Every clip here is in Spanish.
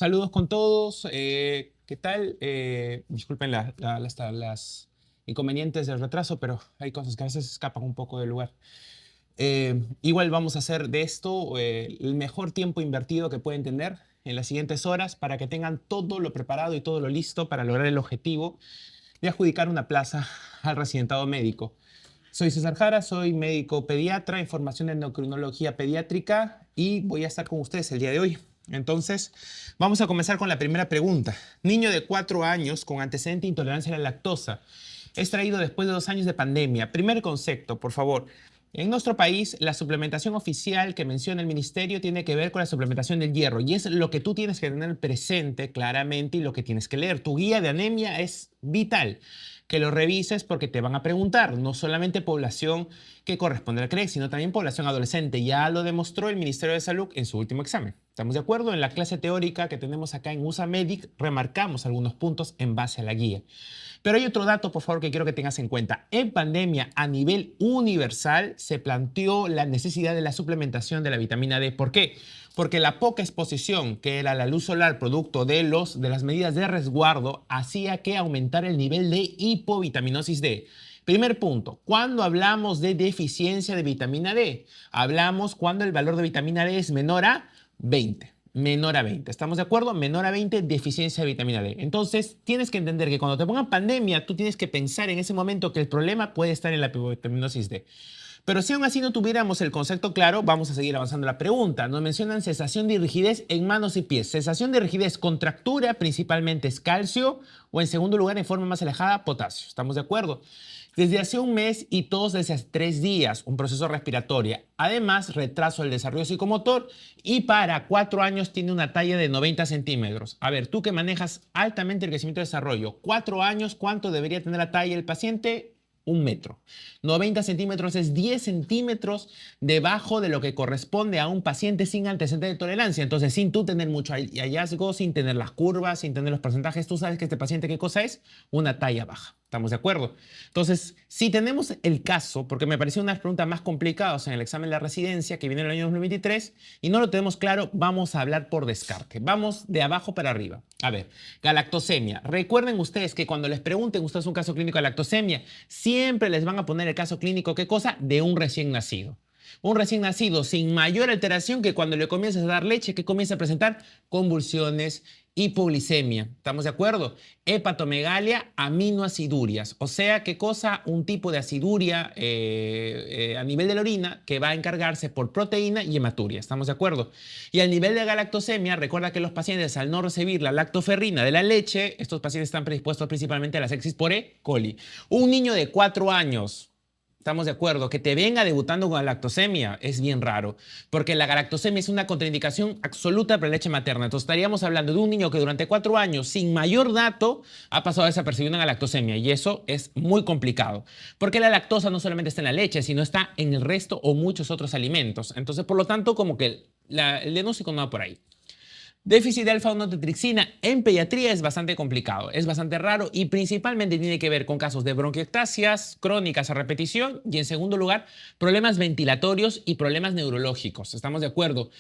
Saludos con todos. ¿Qué tal? Disculpen las inconvenientes del retraso, pero hay cosas que a veces escapan un poco del lugar. Igual vamos a hacer de esto el mejor tiempo invertido que pueden tener en las siguientes horas para que tengan todo lo preparado y todo lo listo para lograr el objetivo de adjudicar una plaza al residentado médico. Soy César Jara, soy médico pediatra en formación en endocrinología pediátrica y voy a estar con ustedes el día de hoy. Entonces, vamos a comenzar con la primera pregunta. Niño de 4 años con antecedente de intolerancia a la lactosa. Es traído después de 2 años de pandemia. Primer concepto, por favor. En nuestro país, la suplementación oficial que menciona el ministerio tiene que ver con la suplementación del hierro y es lo que tú tienes que tener presente claramente y lo que tienes que leer. Tu guía de anemia es vital que lo revises porque te van a preguntar, no solamente población que corresponde al CREC, sino también población adolescente. Ya lo demostró el Ministerio de Salud en su último examen. ¿Estamos de acuerdo? En la clase teórica que tenemos acá en USAMedic remarcamos algunos puntos en base a la guía. Pero hay otro dato, por favor, que quiero que tengas en cuenta. En pandemia, a nivel universal, se planteó la necesidad de la suplementación de la vitamina D. ¿Por qué? Porque la poca exposición que era la luz solar producto de las medidas de resguardo hacía que aumentara el nivel de hipovitaminosis D. Primer punto, cuando hablamos de deficiencia de vitamina D, hablamos cuando el valor de vitamina D es menor a 20. Menor a 20. ¿Estamos de acuerdo? Menor a 20, deficiencia de vitamina D. Entonces, tienes que entender que cuando te pongan pandemia, tú tienes que pensar en ese momento que el problema puede estar en la hipovitaminosis D. Pero si aún así no tuviéramos el concepto claro, vamos a seguir avanzando la pregunta. Nos mencionan sensación de rigidez en manos y pies. Sensación de rigidez, contractura, principalmente es calcio, o en segundo lugar, en forma más alejada, potasio. ¿Estamos de acuerdo? Desde hace un mes y tos desde hace 3 días, un proceso respiratorio. Además, retraso del desarrollo psicomotor y para 4 años tiene una talla de 90 centímetros. A ver, tú que manejas altamente el crecimiento y desarrollo, 4 años, ¿cuánto debería tener la talla del paciente? 1 metro. 90 centímetros es 10 centímetros debajo de lo que corresponde a un paciente sin antecedente de tolerancia. Entonces, sin tú tener mucho hallazgo, sin tener las curvas, sin tener los porcentajes, tú sabes que este paciente, ¿qué cosa es? Una talla baja. ¿Estamos de acuerdo? Entonces, si tenemos el caso, porque me pareció una pregunta más complicadas en el examen de la residencia que viene en el año 2023 y no lo tenemos claro, vamos a hablar por descarte. Vamos de abajo para arriba. A ver, galactosemia. Recuerden ustedes que cuando les pregunten ustedes un caso clínico de galactosemia, siempre les van a poner el caso clínico, ¿qué cosa? De un recién nacido. Un recién nacido sin mayor alteración que cuando le comienzas a dar leche, que comienza a presentar convulsiones, hipoglicemia. ¿Estamos de acuerdo? Hepatomegalia, aminoacidurias. O sea, ¿qué cosa? Un tipo de aciduria a nivel de la orina que va a encargarse por proteína y hematuria. ¿Estamos de acuerdo? Y al nivel de galactosemia, recuerda que los pacientes al no recibir la lactoferrina de la leche, estos pacientes están predispuestos principalmente a la sepsis por E. coli. Un niño de 4 años. Estamos de acuerdo, que te venga debutando con galactosemia es bien raro, porque la galactosemia es una contraindicación absoluta para la leche materna. Entonces estaríamos hablando de un niño que durante 4 años, sin mayor dato, ha pasado desapercibido una galactosemia y eso es muy complicado, porque la lactosa no solamente está en la leche, sino está en el resto o muchos otros alimentos. Entonces, por lo tanto, como que el diagnóstico no va por ahí. Déficit de alfa-1-antitrypsina en pediatría es bastante complicado, es bastante raro y principalmente tiene que ver con casos de bronquiectasias crónicas a repetición y en segundo lugar problemas ventilatorios y problemas neurológicos. ¿Estamos de acuerdo?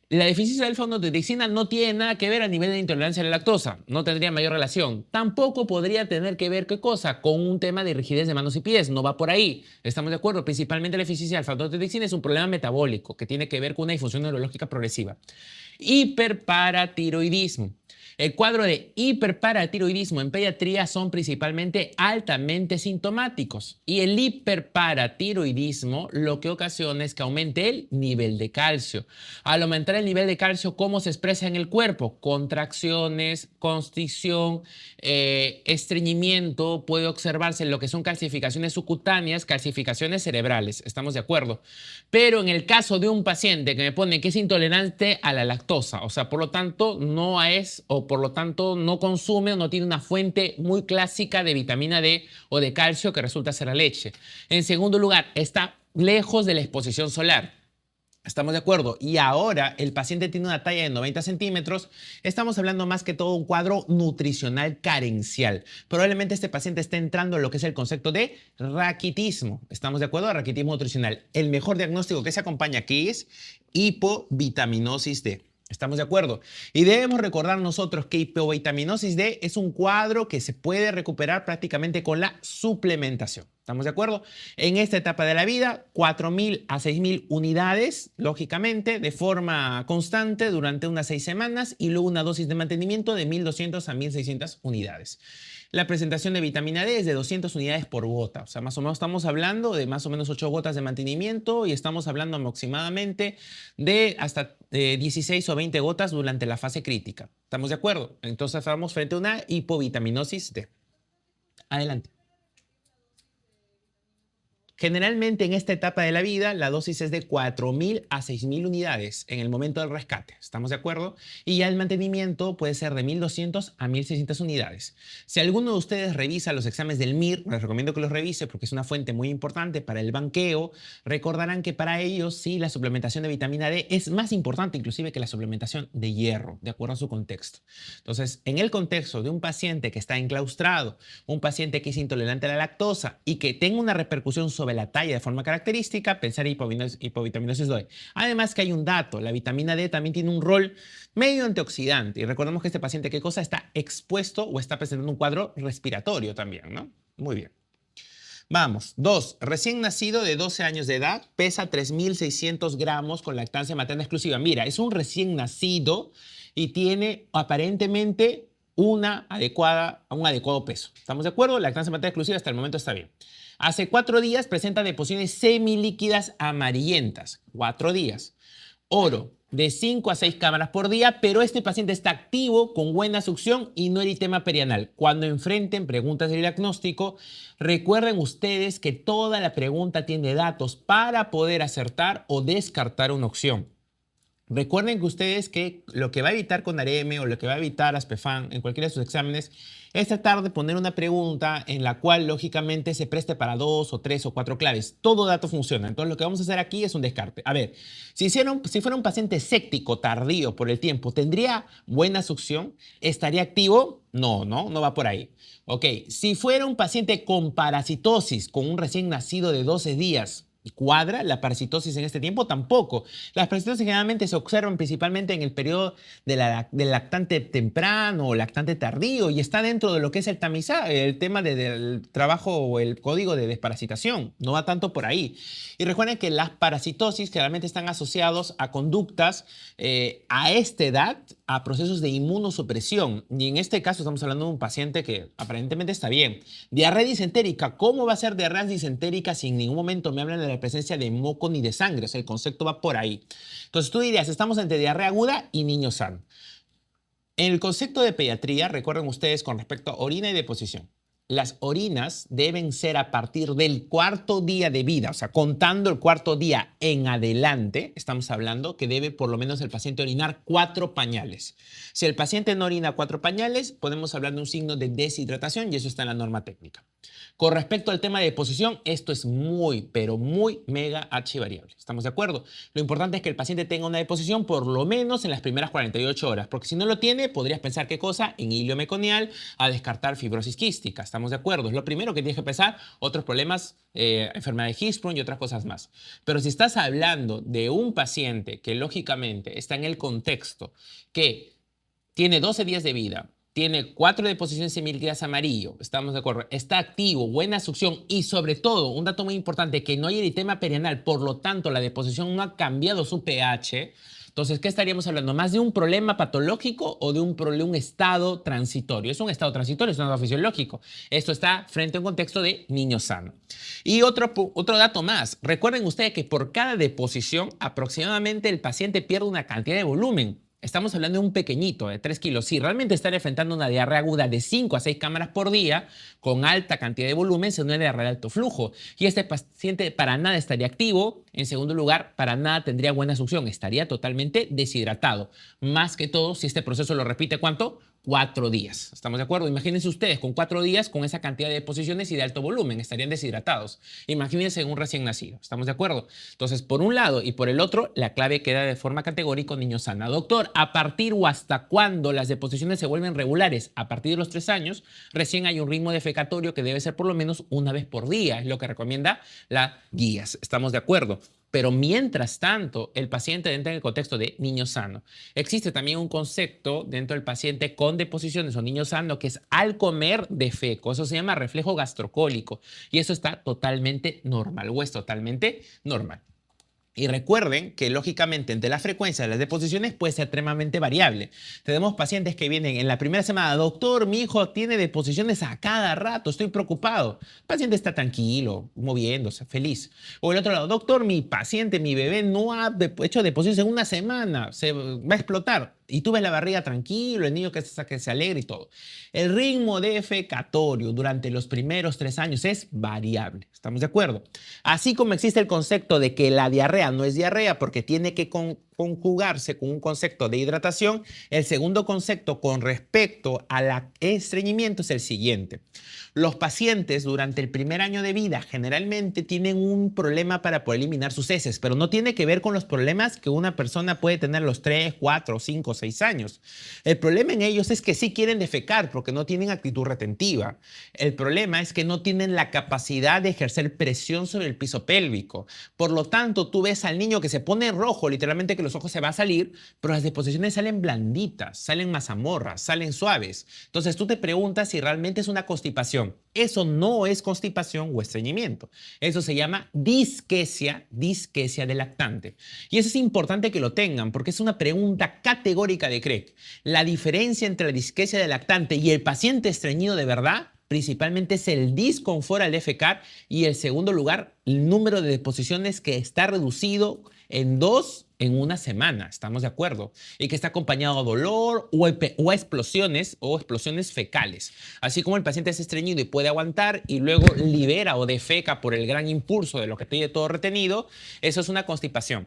La deficiencia de alfa-1-antitrypsina no tiene nada que ver a nivel de intolerancia a la lactosa, no tendría mayor relación. Tampoco podría tener que ver, ¿qué cosa? Con un tema de rigidez de manos y pies, no va por ahí. ¿Estamos de acuerdo? Principalmente la deficiencia de alfa-1-antitrypsina es un problema metabólico que tiene que ver con una disfunción neurológica progresiva. Hiperparatiroidismo. El cuadro de hiperparatiroidismo en pediatría son principalmente altamente sintomáticos y el hiperparatiroidismo lo que ocasiona es que aumente el nivel de calcio. Al aumentar el nivel de calcio, ¿cómo se expresa en el cuerpo? Contracciones, constricción, estreñimiento, puede observarse en lo que son calcificaciones subcutáneas, calcificaciones cerebrales, ¿estamos de acuerdo? Pero en el caso de un paciente que me pone que es intolerante a la lactosa, o sea, por lo tanto no es o por lo tanto no consume o no tiene una fuente muy clásica de vitamina D o de calcio que resulta ser la leche. En segundo lugar, está lejos de la exposición solar. ¿Estamos de acuerdo? Y ahora el paciente tiene una talla de 90 centímetros. Estamos hablando más que todo de un cuadro nutricional carencial. Probablemente este paciente esté entrando en lo que es el concepto de raquitismo. ¿Estamos de acuerdo? Raquitismo nutricional. El mejor diagnóstico que se acompaña aquí es hipovitaminosis D. ¿Estamos de acuerdo? Y debemos recordar nosotros que hipovitaminosis D es un cuadro que se puede recuperar prácticamente con la suplementación. ¿Estamos de acuerdo? En esta etapa de la vida, 4.000 a 6.000 unidades, lógicamente, de forma constante durante unas 6 semanas y luego una dosis de mantenimiento de 1.200 a 1.600 unidades. La presentación de vitamina D es de 200 unidades por gota, o sea, más o menos estamos hablando de más o menos 8 gotas de mantenimiento y estamos hablando aproximadamente de hasta 16 o 20 gotas durante la fase crítica. ¿Estamos de acuerdo? Entonces estamos frente a una hipovitaminosis D. Adelante. Generalmente en esta etapa de la vida la dosis es de 4.000 a 6.000 unidades en el momento del rescate, ¿estamos de acuerdo? Y ya el mantenimiento puede ser de 1.200 a 1.600 unidades. Si alguno de ustedes revisa los exámenes del MIR, les recomiendo que los revise porque es una fuente muy importante para el banqueo, recordarán que para ellos sí la suplementación de vitamina D es más importante inclusive que la suplementación de hierro, de acuerdo a su contexto. Entonces, en el contexto de un paciente que está enclaustrado, un paciente que es intolerante a la lactosa y que tenga una repercusión sobre la talla de forma característica, pensar en hipovitaminosis D. Además que hay un dato, la vitamina D también tiene un rol medio antioxidante y recordemos que este paciente, ¿qué cosa? Está expuesto o está presentando un cuadro respiratorio también, ¿no? Muy bien. Vamos, 2. Recién nacido de 12 años de edad, pesa 3.600 gramos con lactancia materna exclusiva. Mira, es un recién nacido y tiene aparentemente un adecuado peso. ¿Estamos de acuerdo? Lactancia materna exclusiva hasta el momento está bien. Hace 4 días presenta deposiciones semilíquidas amarillentas. 4 días. Oro, de 5 a 6 cámaras por día, pero este paciente está activo, con buena succión y no eritema perianal. Cuando enfrenten preguntas del diagnóstico, recuerden ustedes que toda la pregunta tiene datos para poder acertar o descartar una opción. Recuerden que ustedes que lo que va a evitar con AREME o lo que va a evitar Aspefan en cualquiera de sus exámenes es tratar de poner una pregunta en la cual lógicamente se preste para 2 o 3 o 4 claves. Todo dato funciona. Entonces lo que vamos a hacer aquí es un descarte. A ver, si fuera un paciente séptico tardío por el tiempo, ¿tendría buena succión? ¿Estaría activo? No va por ahí. Ok, si fuera un paciente con parasitosis, con un recién nacido de 12 días, ¿cuadra la parasitosis en este tiempo? Tampoco. Las parasitosis generalmente se observan principalmente en el periodo del lactante temprano o lactante tardío y está dentro de lo que es el tamizaje, el tema del trabajo o el código de desparasitación. No va tanto por ahí. Y recuerden que las parasitosis generalmente están asociados a conductas a esta edad, a procesos de inmunosupresión. Y en este caso estamos hablando de un paciente que aparentemente está bien. Diarrea disentérica. ¿Cómo va a ser diarrea disentérica si en ningún momento me hablan de la presencia de moco ni de sangre? O sea, el concepto va por ahí. Entonces tú dirías, estamos entre diarrea aguda y niño sano. En el concepto de pediatría, recuerden ustedes con respecto a orina y deposición. Las orinas deben ser a partir del 4.º día de vida, o sea, contando el 4.º día en adelante, estamos hablando que debe por lo menos el paciente orinar 4 pañales. Si el paciente no orina 4 pañales, podemos hablar de un signo de deshidratación y eso está en la norma técnica. Con respecto al tema de deposición, esto es muy, pero muy mega archivariable. ¿Estamos de acuerdo? Lo importante es que el paciente tenga una deposición por lo menos en las primeras 48 horas, porque si no lo tiene, podrías pensar qué cosa, en hilio meconial, a descartar fibrosis quística. ¿Estamos de acuerdo? Es lo primero que tienes que pensar, otros problemas, enfermedad de Hirschsprung y otras cosas más. Pero si estás hablando de un paciente que lógicamente está en el contexto que tiene 12 días de vida, tiene 4 deposiciones semilíquidas amarillo, estamos de acuerdo, está activo, buena succión y sobre todo, un dato muy importante, que no hay eritema perianal, por lo tanto la deposición no ha cambiado su pH. Entonces, ¿qué estaríamos hablando? ¿Más de un problema patológico o de un estado transitorio? Es un estado transitorio, es un estado fisiológico. Esto está frente a un contexto de niño sano. Y otro dato más. Recuerden ustedes que por cada deposición aproximadamente el paciente pierde una cantidad de volumen. Estamos hablando de un pequeñito de 3 kilos. Si realmente están enfrentando una diarrea aguda de 5 a 6 cámaras por día, con alta cantidad de volumen, se une diarrea de alto flujo. Y este paciente para nada estaría activo. En segundo lugar, para nada tendría buena succión. Estaría totalmente deshidratado. Más que todo, si este proceso lo repite, ¿cuánto? 4 días. ¿Estamos de acuerdo? Imagínense ustedes con 4 días con esa cantidad de deposiciones y de alto volumen. Estarían deshidratados. Imagínense un recién nacido. ¿Estamos de acuerdo? Entonces, por un lado y por el otro, la clave queda de forma categórica niño sana. Doctor, ¿a partir o hasta cuándo las deposiciones se vuelven regulares? A partir de los 3 años, recién hay un ritmo defecatorio que debe ser por lo menos una vez por día. Es lo que recomienda las guías. ¿Estamos de acuerdo? Pero mientras tanto, el paciente entra en el contexto de niño sano. Existe también un concepto dentro del paciente con deposiciones o niño sano que es al comer defeco. Eso se llama reflejo gastrocólico y eso está totalmente normal o es totalmente normal. Y recuerden que lógicamente entre la frecuencia de las deposiciones puede ser extremadamente variable. Tenemos pacientes que vienen en la primera semana, doctor, mi hijo tiene deposiciones a cada rato, estoy preocupado. El paciente está tranquilo, moviéndose, feliz. O el otro lado, doctor, mi paciente, mi bebé no ha hecho deposiciones en una semana, se va a explotar. Y tú ves la barriga tranquilo, el niño que se alegra y todo. El ritmo defecatorio durante los primeros 3 años es variable. ¿Estamos de acuerdo? Así como existe el concepto de que la diarrea no es diarrea porque tiene que conjugarse con un concepto de hidratación, el segundo concepto con respecto al estreñimiento es el siguiente. Los pacientes durante el primer año de vida generalmente tienen un problema para poder eliminar sus heces, pero no tiene que ver con los problemas que una persona puede tener a los 3, 4, 5, 6 años. El problema en ellos es que sí quieren defecar porque no tienen actitud retentiva. El problema es que no tienen la capacidad de ejercer presión sobre el piso pélvico. Por lo tanto, tú ves al niño que se pone rojo, literalmente que los ojos se van a salir, pero las deposiciones salen blanditas, salen mazamorras, salen suaves. Entonces tú te preguntas si realmente es una constipación. Eso no es constipación o estreñimiento. Eso se llama disquesia del lactante. Y eso es importante que lo tengan porque es una pregunta categórica de Craig. La diferencia entre la disquesia del lactante y el paciente estreñido de verdad principalmente es el disconfort al defecar y en segundo lugar el número de deposiciones que está reducido en 2 en una semana, ¿estamos de acuerdo? Y que está acompañado de dolor o explosiones fecales. Así como el paciente es estreñido y puede aguantar y luego libera o defeca por el gran impulso de lo que tiene todo retenido, eso es una constipación.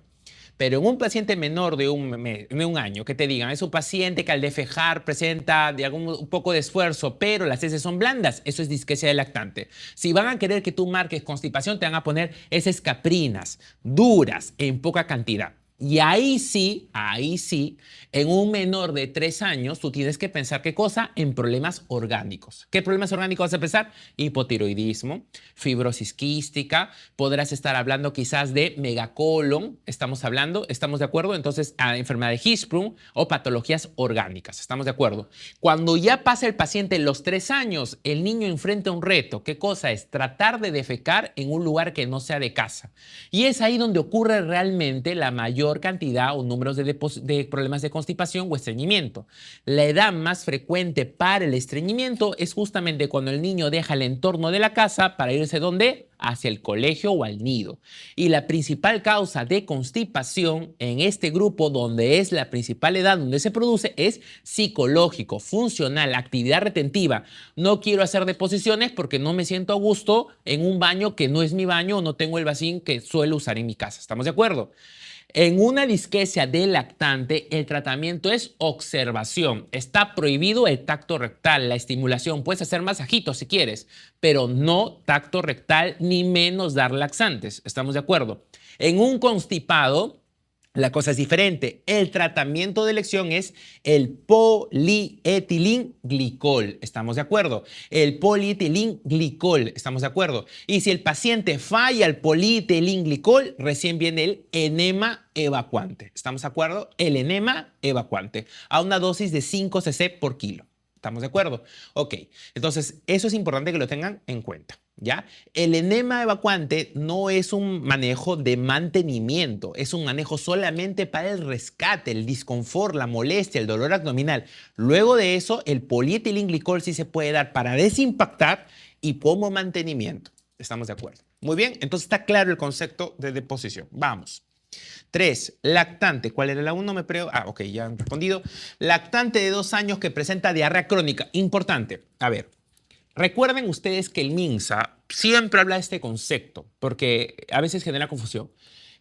Pero en un paciente menor de un año, que te digan, es un paciente que al defejar presenta un poco de esfuerzo, pero las heces son blandas, eso es disquesia del lactante. Si van a querer que tú marques constipación, te van a poner heces caprinas, duras, en poca cantidad. Y ahí sí, en un menor de 3 años, tú tienes que pensar qué cosa, en problemas orgánicos. ¿Qué problemas orgánicos vas a pensar? Hipotiroidismo, fibrosis quística, podrás estar hablando quizás de megacolon, estamos de acuerdo, entonces a enfermedad de Hirschsprung o patologías orgánicas, estamos de acuerdo. Cuando ya pasa el paciente los 3 años, el niño enfrenta un reto, ¿qué cosa es? Tratar de defecar en un lugar que no sea de casa. Y es ahí donde ocurre realmente la mayor cantidad o números de problemas de constipación o estreñimiento. La edad más frecuente para el estreñimiento es justamente cuando el niño deja el entorno de la casa para irse ¿dónde? Hacia el colegio o al nido. Y la principal causa de constipación en este grupo, donde es la principal edad donde se produce, es psicológico, funcional, actividad retentiva. No quiero hacer deposiciones porque no me siento a gusto en un baño que no es mi baño o no tengo el vacín que suelo usar en mi casa. ¿Estamos de acuerdo? En una disquesia del lactante, el tratamiento es observación. Está prohibido el tacto rectal, la estimulación. Puedes hacer masajitos si quieres, pero no tacto rectal ni menos dar laxantes. ¿Estamos de acuerdo? En un constipado, la cosa es diferente. El tratamiento de elección es el polietilenglicol. ¿Estamos de acuerdo? El polietilenglicol. ¿Estamos de acuerdo? Y si el paciente falla el polietilenglicol, recién viene el enema evacuante. ¿Estamos de acuerdo? El enema evacuante a una dosis de 5 cc por kilo. ¿Estamos de acuerdo? Ok. Entonces, eso es importante que lo tengan en cuenta. ¿Ya? El enema evacuante no es un manejo de mantenimiento, es un manejo solamente para el rescate, el disconfort, la molestia, el dolor abdominal. Luego de eso, el polietilenglicol sí se puede dar para desimpactar y como mantenimiento. ¿Estamos de acuerdo? Muy bien, entonces está claro el concepto de deposición. Vamos. 3. Lactante. ¿Cuál era la 1? Ok, ya han respondido. Lactante de 2 años que presenta diarrea crónica. Importante. A ver. Recuerden ustedes que el MINSA siempre habla de este concepto, porque a veces genera confusión.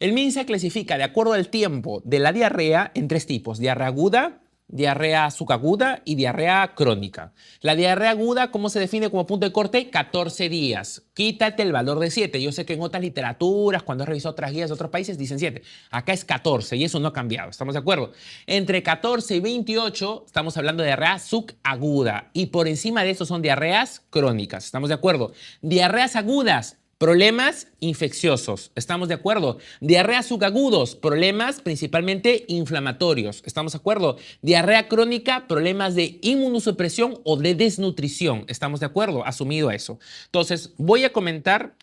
El MINSA clasifica de acuerdo al tiempo de la diarrea en 3 tipos: diarrea aguda, diarrea subaguda y diarrea crónica. La diarrea aguda, ¿cómo se define como punto de corte? 14 días. Quítate el valor de 7. Yo sé que en otras literaturas, cuando he revisado otras guías de otros países, dicen 7. Acá es 14 y eso no ha cambiado. ¿Estamos de acuerdo? Entre 14 y 28 estamos hablando de diarrea subaguda y por encima de eso son diarreas crónicas. ¿Estamos de acuerdo? Diarreas agudas Problemas infecciosos, ¿estamos de acuerdo? Diarrea subagudos, problemas principalmente inflamatorios, ¿estamos de acuerdo? Diarrea crónica, problemas de inmunosupresión o de desnutrición, ¿estamos de acuerdo? Asumido eso. Entonces, voy a comentar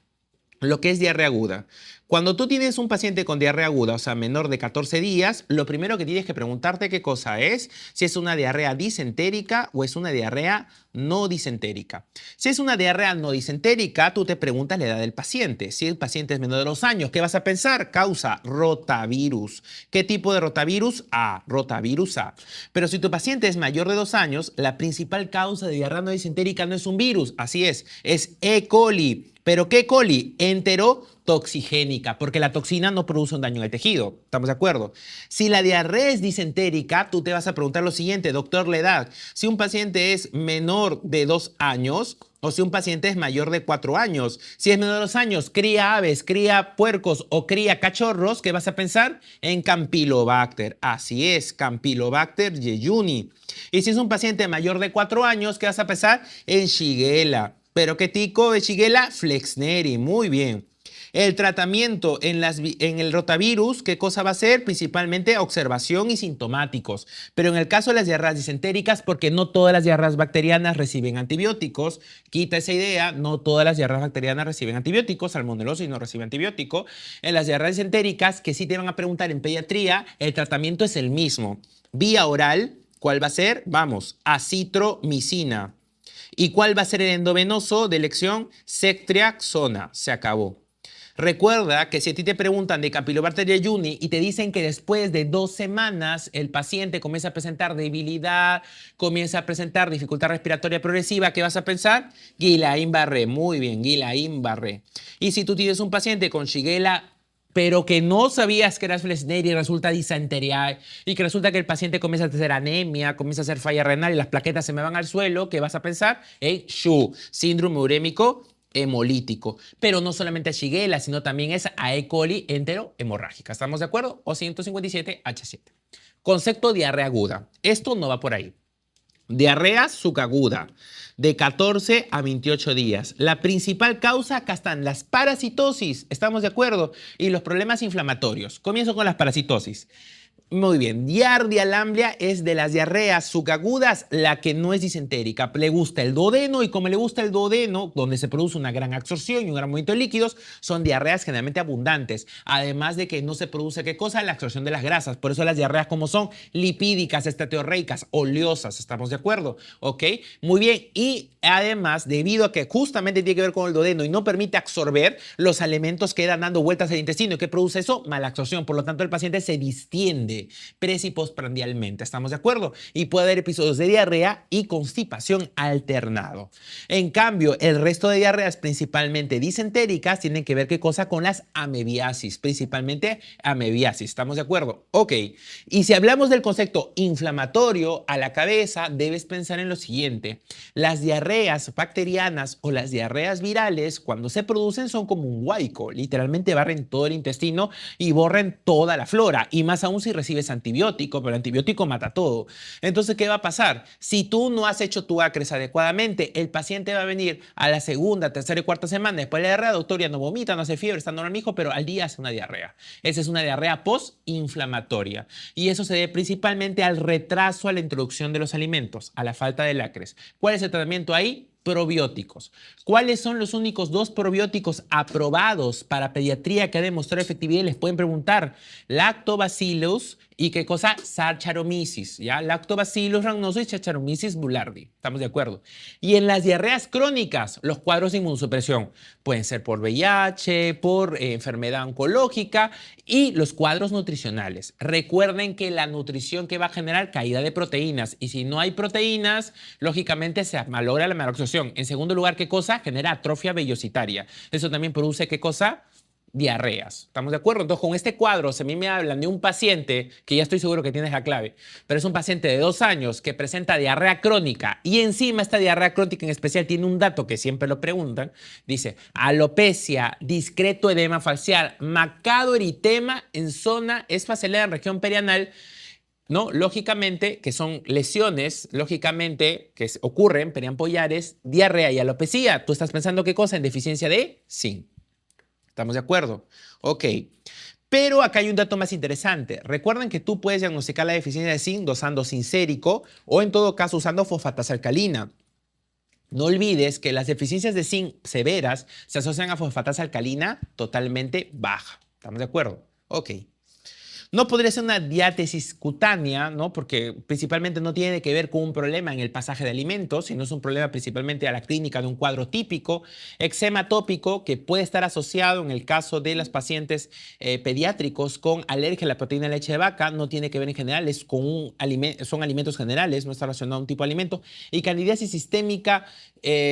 lo que es diarrea aguda. Cuando tú tienes un paciente con diarrea aguda, o sea, menor de 14 días, lo primero que tienes que preguntarte qué cosa es, si es una diarrea disentérica o es una diarrea no disentérica. Si es una diarrea no disentérica, tú te preguntas la edad del paciente. Si el paciente es menor de 2 años, ¿qué vas a pensar? Causa rotavirus. ¿Qué tipo de rotavirus? A, rotavirus A. Pero si tu paciente es mayor de 2 años, la principal causa de diarrea no disentérica no es un virus, así es E. coli. ¿Pero qué coli? Enterotoxigénica, porque la toxina no produce un daño en el tejido. ¿Estamos de acuerdo? Si la diarrea es disentérica, tú te vas a preguntar lo siguiente, doctor, la edad. Si un paciente es menor de 2 años o si un paciente es mayor de 4 años. Si es menor de 2 años, cría aves, cría puercos o cría cachorros, ¿qué vas a pensar? En Campylobacter. Así es, Campylobacter jejuni. Y si es un paciente mayor de 4 años, ¿qué vas a pensar? En Shigella. ¿Pero qué tipo de Shigella? Flexneri, muy bien. El tratamiento en el rotavirus, ¿qué cosa va a ser? Principalmente observación y sintomáticos. Pero en el caso de las diarreas disentéricas, porque no todas las diarreas bacterianas reciben antibióticos, quita esa idea, no todas las diarreas bacterianas reciben antibióticos, salmonelosis no recibe antibiótico. En las diarreas disentéricas, que sí te van a preguntar en pediatría, el tratamiento es el mismo. Vía oral, ¿cuál va a ser? Vamos, acitromicina. ¿Y cuál va a ser el endovenoso de elección? Ceftriaxona. Se acabó. Recuerda que si a ti te preguntan de Campylobacter jejuni y te dicen que después de 2 semanas el paciente comienza a presentar debilidad, comienza a presentar dificultad respiratoria progresiva, ¿qué vas a pensar? Guillain-Barré. Muy bien, Guillain-Barré. Y si tú tienes un paciente con Shigella pero que no sabías que eras Flexneri y resulta disentería y que resulta que el paciente comienza a tener anemia, comienza a hacer falla renal y las plaquetas se me van al suelo, ¿qué vas a pensar? SHU, síndrome urémico hemolítico. Pero no solamente es Shigella, sino también es E. coli enterohemorrágica. ¿Estamos de acuerdo? O 157H7. Concepto diarrea aguda. Esto no va por ahí. Diarrea subaguda de 14 a 28 días. La principal causa, acá están las parasitosis, ¿estamos de acuerdo? Y los problemas inflamatorios. Comienzo con las parasitosis. Muy bien, Giardia lamblia es de las diarreas subagudas la que no es disentérica. Le gusta el duodeno y como le gusta el duodeno, donde se produce una gran absorción y un gran movimiento de líquidos, son diarreas generalmente abundantes. Además de que no se produce, ¿qué cosa? La absorción de las grasas. Por eso las diarreas como son lipídicas, esteatoreicas, oleosas. ¿Estamos de acuerdo? ¿Ok? Muy bien. Y además, debido a que justamente tiene que ver con el duodeno y no permite absorber, los alimentos quedan dando vueltas al intestino. ¿Y qué produce eso? Mala absorción. Por lo tanto, el paciente se distiende pres- y postprandialmente. ¿Estamos de acuerdo? Y puede haber episodios de diarrea y constipación alternado. En cambio, el resto de diarreas, principalmente disentéricas, tienen que ver qué cosa con las amebiasis, principalmente amebiasis. ¿Estamos de acuerdo? Ok. Y si hablamos del concepto inflamatorio a la cabeza, debes pensar en lo siguiente. Las diarreas bacterianas o las diarreas virales, cuando se producen, son como un huaico. Literalmente barren todo el intestino y borren toda la flora. Y más aún si recibes antibiótico, pero el antibiótico mata todo. Entonces, ¿qué va a pasar? Si tú no has hecho tu ACRES adecuadamente, el paciente va a venir a la segunda, tercera y cuarta semana después de la diarrea, doctor, ya no vomita, no hace fiebre, está normal, mijo, pero al día hace una diarrea. Esa es una diarrea postinflamatoria. Y eso se debe principalmente al retraso a la introducción de los alimentos, a la falta del ACRES. ¿Cuál es el tratamiento ahí? Probióticos. ¿Cuáles son los únicos 2 probióticos aprobados para pediatría que han demostrado efectividad? Les pueden preguntar. Lactobacillus y qué cosa, Saccharomyces, ¿ya? Lactobacillus rhamnosus y Saccharomyces boulardii. ¿Estamos de acuerdo? Y en las diarreas crónicas, los cuadros de inmunosupresión pueden ser por VIH, por enfermedad oncológica y los cuadros nutricionales. Recuerden que la nutrición que va a generar caída de proteínas y si no hay proteínas, lógicamente se malogra la malabsorción. En segundo lugar, ¿qué cosa? Genera atrofia vellositaria. Eso también produce, ¿qué cosa? Diarreas. ¿Estamos de acuerdo? Entonces, con este cuadro, si a mí me hablan de un paciente, que ya estoy seguro que tienes la clave, pero es un paciente de 2 años que presenta diarrea crónica y encima esta diarrea crónica en especial tiene un dato que siempre lo preguntan, dice alopecia, discreto edema facial, marcado eritema en zona esfacelada en región perianal, ¿no? Lógicamente, que son lesiones, lógicamente, que ocurren periampollares, diarrea y alopecia. ¿Tú estás pensando qué cosa? En deficiencia de zinc. ¿Estamos de acuerdo? Ok. Pero acá hay un dato más interesante. Recuerden que tú puedes diagnosticar la deficiencia de zinc dosando zinc sérico o en todo caso usando fosfatasa alcalina. No olvides que las deficiencias de zinc severas se asocian a fosfatasa alcalina totalmente baja. ¿Estamos de acuerdo? Ok. No podría ser una diátesis cutánea, ¿no? Porque principalmente no tiene que ver con un problema en el pasaje de alimentos, sino es un problema principalmente a la clínica de un cuadro típico, eczema tópico, que puede estar asociado en el caso de los pacientes pediátricos con alergia a la proteína de leche de vaca, no tiene que ver en general, es con son alimentos generales, no está relacionado a un tipo de alimento, y candidiasis sistémica,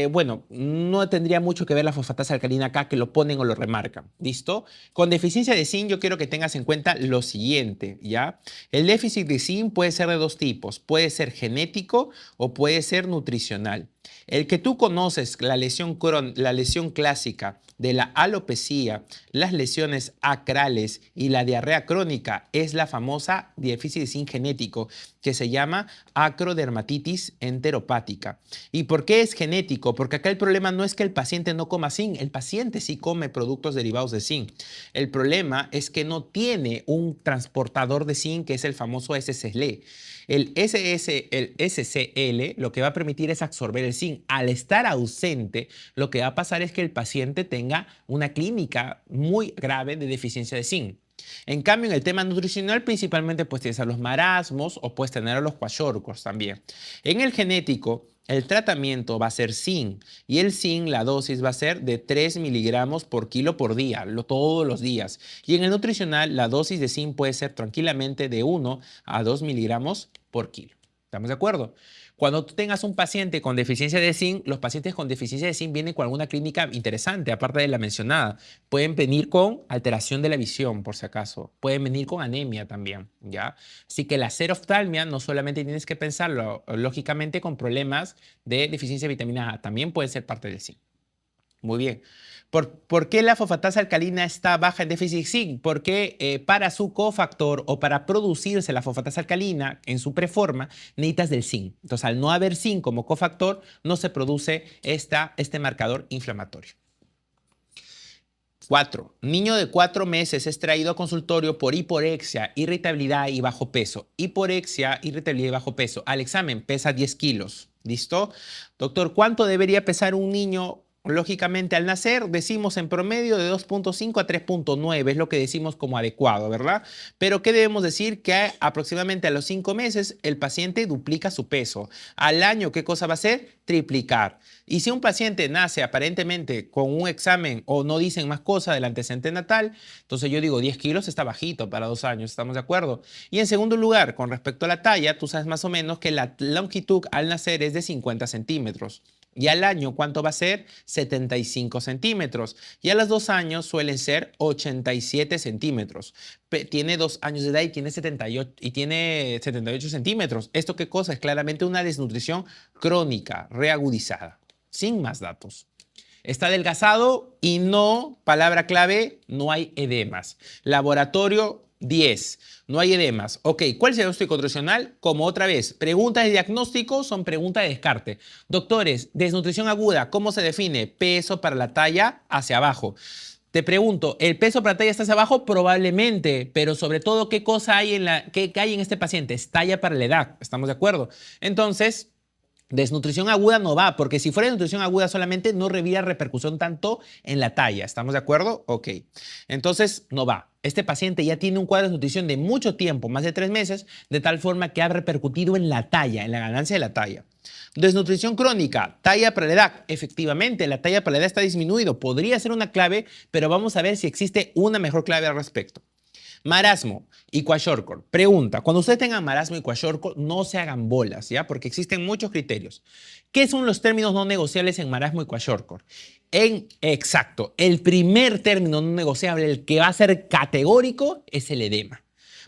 bueno, no tendría mucho que ver la fosfatasa alcalina acá, que lo ponen o lo remarcan, ¿listo? Con deficiencia de zinc yo quiero que tengas en cuenta lo siguiente, ¿ya? El déficit de zinc puede ser de dos tipos, puede ser genético o puede ser nutricional. El que tú conoces, la lesión clásica de la alopecia, las lesiones acrales y la diarrea crónica es la famosa déficit de zinc genético que se llama acrodermatitis enteropática. ¿Y por qué es genético? Porque acá el problema no es que el paciente no coma zinc, el paciente sí come productos derivados de zinc. El problema es que no tiene un transportador de zinc que es el famoso SCL. El SCL lo que va a permitir es absorber el zinc. Al estar ausente, lo que va a pasar es que el paciente tenga una clínica muy grave de deficiencia de zinc. En cambio, en el tema nutricional, principalmente pues tienes a los marasmos o puedes tener a los kwashiorkors también. En el genético, el tratamiento va a ser zinc y el zinc, la dosis va a ser de 3 miligramos por kilo por día, todos los días. Y en el nutricional, la dosis de zinc puede ser tranquilamente de 1 a 2 miligramos por kilo. ¿Estamos de acuerdo? Cuando tú tengas un paciente con deficiencia de zinc, los pacientes con deficiencia de zinc vienen con alguna clínica interesante, aparte de la mencionada. Pueden venir con alteración de la visión, por si acaso. Pueden venir con anemia también, ¿ya? Así que la seroftalmia no solamente tienes que pensarlo, lógicamente, con problemas de deficiencia de vitamina A. También puede ser parte del zinc. Muy bien. ¿Por qué la fosfatasa alcalina está baja en déficit zinc? Porque para su cofactor o para producirse la fosfatasa alcalina en su preforma necesitas del zinc. Entonces, al no haber zinc como cofactor, no se produce este marcador inflamatorio. 4. Niño de 4 meses es traído a consultorio por hiporexia, irritabilidad y bajo peso. Hiporexia, irritabilidad y bajo peso. Al examen pesa 10 kilos. ¿Listo? Doctor, ¿cuánto debería pesar un niño? Lógicamente, al nacer decimos en promedio de 2.5 a 3.9, es lo que decimos como adecuado, ¿verdad? Pero ¿qué debemos decir? Que aproximadamente a los 5 meses el paciente duplica su peso. Al año, ¿qué cosa va a hacer? Triplicar. Y si un paciente nace aparentemente con un examen o no dicen más cosas del antecedente natal, entonces yo digo 10 kilos está bajito para 2 años, ¿estamos de acuerdo? Y en segundo lugar, con respecto a la talla, tú sabes más o menos que la longitud al nacer es de 50 centímetros. Y al año, ¿cuánto va a ser? 75 centímetros. Y a los 2 años suelen ser 87 centímetros. Tiene 2 años de edad y tiene 78 centímetros. ¿Esto qué cosa? Es claramente una desnutrición crónica, reagudizada. Sin más datos. Está adelgazado y no, palabra clave, no hay edemas. Laboratorio 10. No hay edemas. Ok, ¿cuál es el diagnóstico nutricional? Como otra vez, preguntas de diagnóstico son preguntas de descarte. Doctores, desnutrición aguda, ¿cómo se define? Peso para la talla hacia abajo. Te pregunto, ¿el peso para talla está hacia abajo? Probablemente, pero sobre todo, ¿qué cosa hay qué hay en este paciente? Es talla para la edad, ¿estamos de acuerdo? Entonces, desnutrición aguda no va, porque si fuera desnutrición aguda solamente no revía repercusión tanto en la talla. ¿Estamos de acuerdo? Ok. Entonces, no va. Este paciente ya tiene un cuadro de desnutrición de mucho tiempo, más de 3 meses, de tal forma que ha repercutido en la talla, en la ganancia de la talla. Desnutrición crónica, talla para la edad. Efectivamente, la talla para la edad está disminuido. Podría ser una clave, pero vamos a ver si existe una mejor clave al respecto. Marasmo y kwashiorkor. Pregunta, cuando ustedes tengan marasmo y kwashiorkor, no se hagan bolas, ¿ya? Porque existen muchos criterios. ¿Qué son los términos no negociables en marasmo y kwashiorkor? Exacto, el primer término no negociable, el que va a ser categórico, es el edema.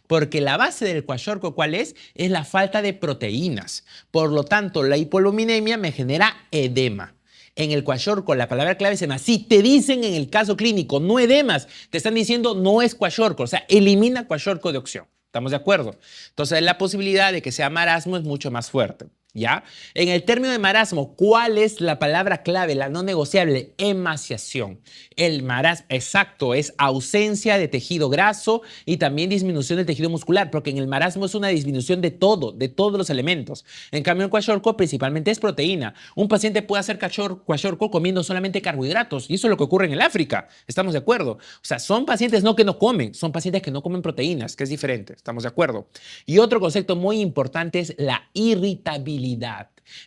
Porque la base del kwashiorkor, ¿cuál es? Es la falta de proteínas. Por lo tanto, la hipoluminemia me genera edema. En el kwashiorkor, la palabra clave es edema. Si te dicen en el caso clínico no edemas, te están diciendo no es kwashiorkor, o sea, elimina kwashiorkor de opción. ¿Estamos de acuerdo? Entonces, la posibilidad de que sea marasmo es mucho más fuerte. ¿Ya? En el término de marasmo, ¿cuál es la palabra clave, la no negociable? Emaciación. El marasmo, exacto, es ausencia de tejido graso y también disminución del tejido muscular, porque en el marasmo es una disminución de todo, de todos los elementos. En cambio, en kwashiorkor principalmente es proteína. Un paciente puede hacer kwashiorkor comiendo solamente carbohidratos, y eso es lo que ocurre en el África. ¿Estamos de acuerdo? O sea, son pacientes no que no comen, son pacientes que no comen proteínas, que es diferente. ¿Estamos de acuerdo? Y otro concepto muy importante es la irritabilidad.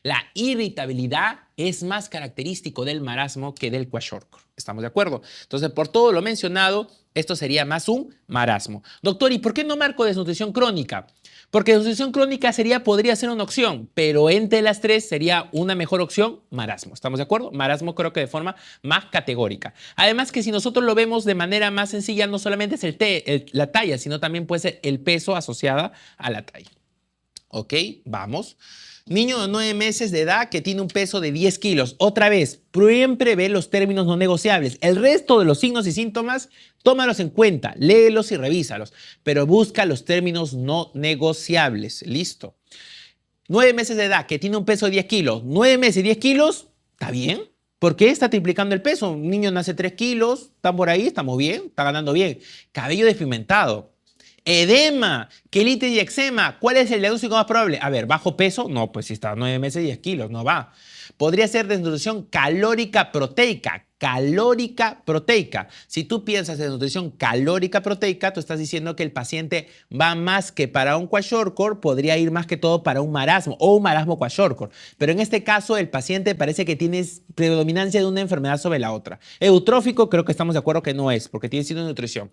La irritabilidad es más característico del marasmo que del kwashiorkor. ¿Estamos de acuerdo? Entonces, por todo lo mencionado, esto sería más un marasmo. Doctor, ¿y por qué no marco desnutrición crónica? Porque desnutrición crónica podría ser una opción, pero entre las tres sería una mejor opción marasmo. ¿Estamos de acuerdo? Marasmo creo que de forma más categórica. Además que si nosotros lo vemos de manera más sencilla, no solamente es la talla, sino también puede ser el peso asociada a la talla. ¿Ok? Vamos. Niño de 9 meses de edad que tiene un peso de 10 kilos. Otra vez, siempre ve los términos no negociables. El resto de los signos y síntomas, tómalos en cuenta, léelos y revísalos, pero busca los términos no negociables. Listo. 9 meses de edad que tiene un peso de 10 kilos. 9 meses y 10 kilos, ¿está bien? ¿Por qué está triplicando el peso? Un niño nace 3 kilos, está por ahí, estamos bien, está ganando bien. Cabello desπigmentado. Edema, quelitis y eczema. ¿Cuál es el diagnóstico más probable? A ver, ¿bajo peso? No, pues si está 9 meses, 10 kilos, no va. Podría ser desnutrición calórica proteica. Calórica proteica. Si tú piensas en nutrición calórica proteica, tú estás diciendo que el paciente va más que para un kwashiorkor, podría ir más que todo para un marasmo o un marasmo kwashiorkor. Pero en este caso, el paciente parece que tiene predominancia de una enfermedad sobre la otra. Eutrófico, creo que estamos de acuerdo que no es, porque tiene signo de nutrición.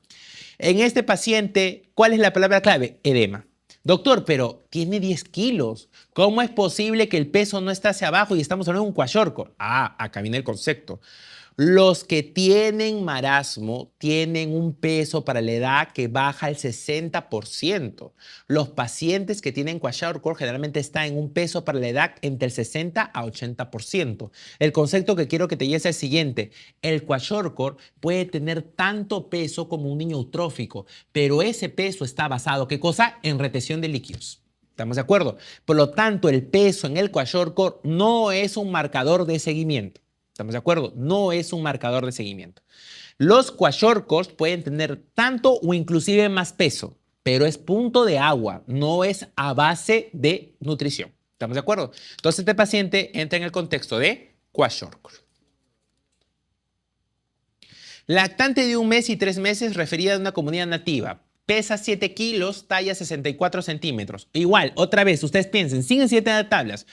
En este paciente, ¿cuál es la palabra clave? Edema. Doctor, pero tiene 10 kilos. ¿Cómo es posible que el peso no esté hacia abajo y estamos hablando de un kwashiorkor? Ah, acá viene el concepto. Los que tienen marasmo tienen un peso para la edad que baja el 60%. Los pacientes que tienen kwashiorkor generalmente están en un peso para la edad entre el 60 a 80%. El concepto que quiero que te lleves es el siguiente. El kwashiorkor puede tener tanto peso como un niño eutrófico, pero ese peso está basado, ¿qué cosa? En retención de líquidos. ¿Estamos de acuerdo? Por lo tanto, el peso en el kwashiorkor no es un marcador de seguimiento. ¿Estamos de acuerdo? No es un marcador de seguimiento. Los kwashiorkors pueden tener tanto o inclusive más peso, pero es punto de agua, no es a base de nutrición. ¿Estamos de acuerdo? Entonces este paciente entra en el contexto de kwashiorkor. Lactante de 1 mes y 3 meses referida a una comunidad nativa. Pesa 7 kilos, talla 64 centímetros. Igual, otra vez, ustedes piensen, siguen 7 tablas.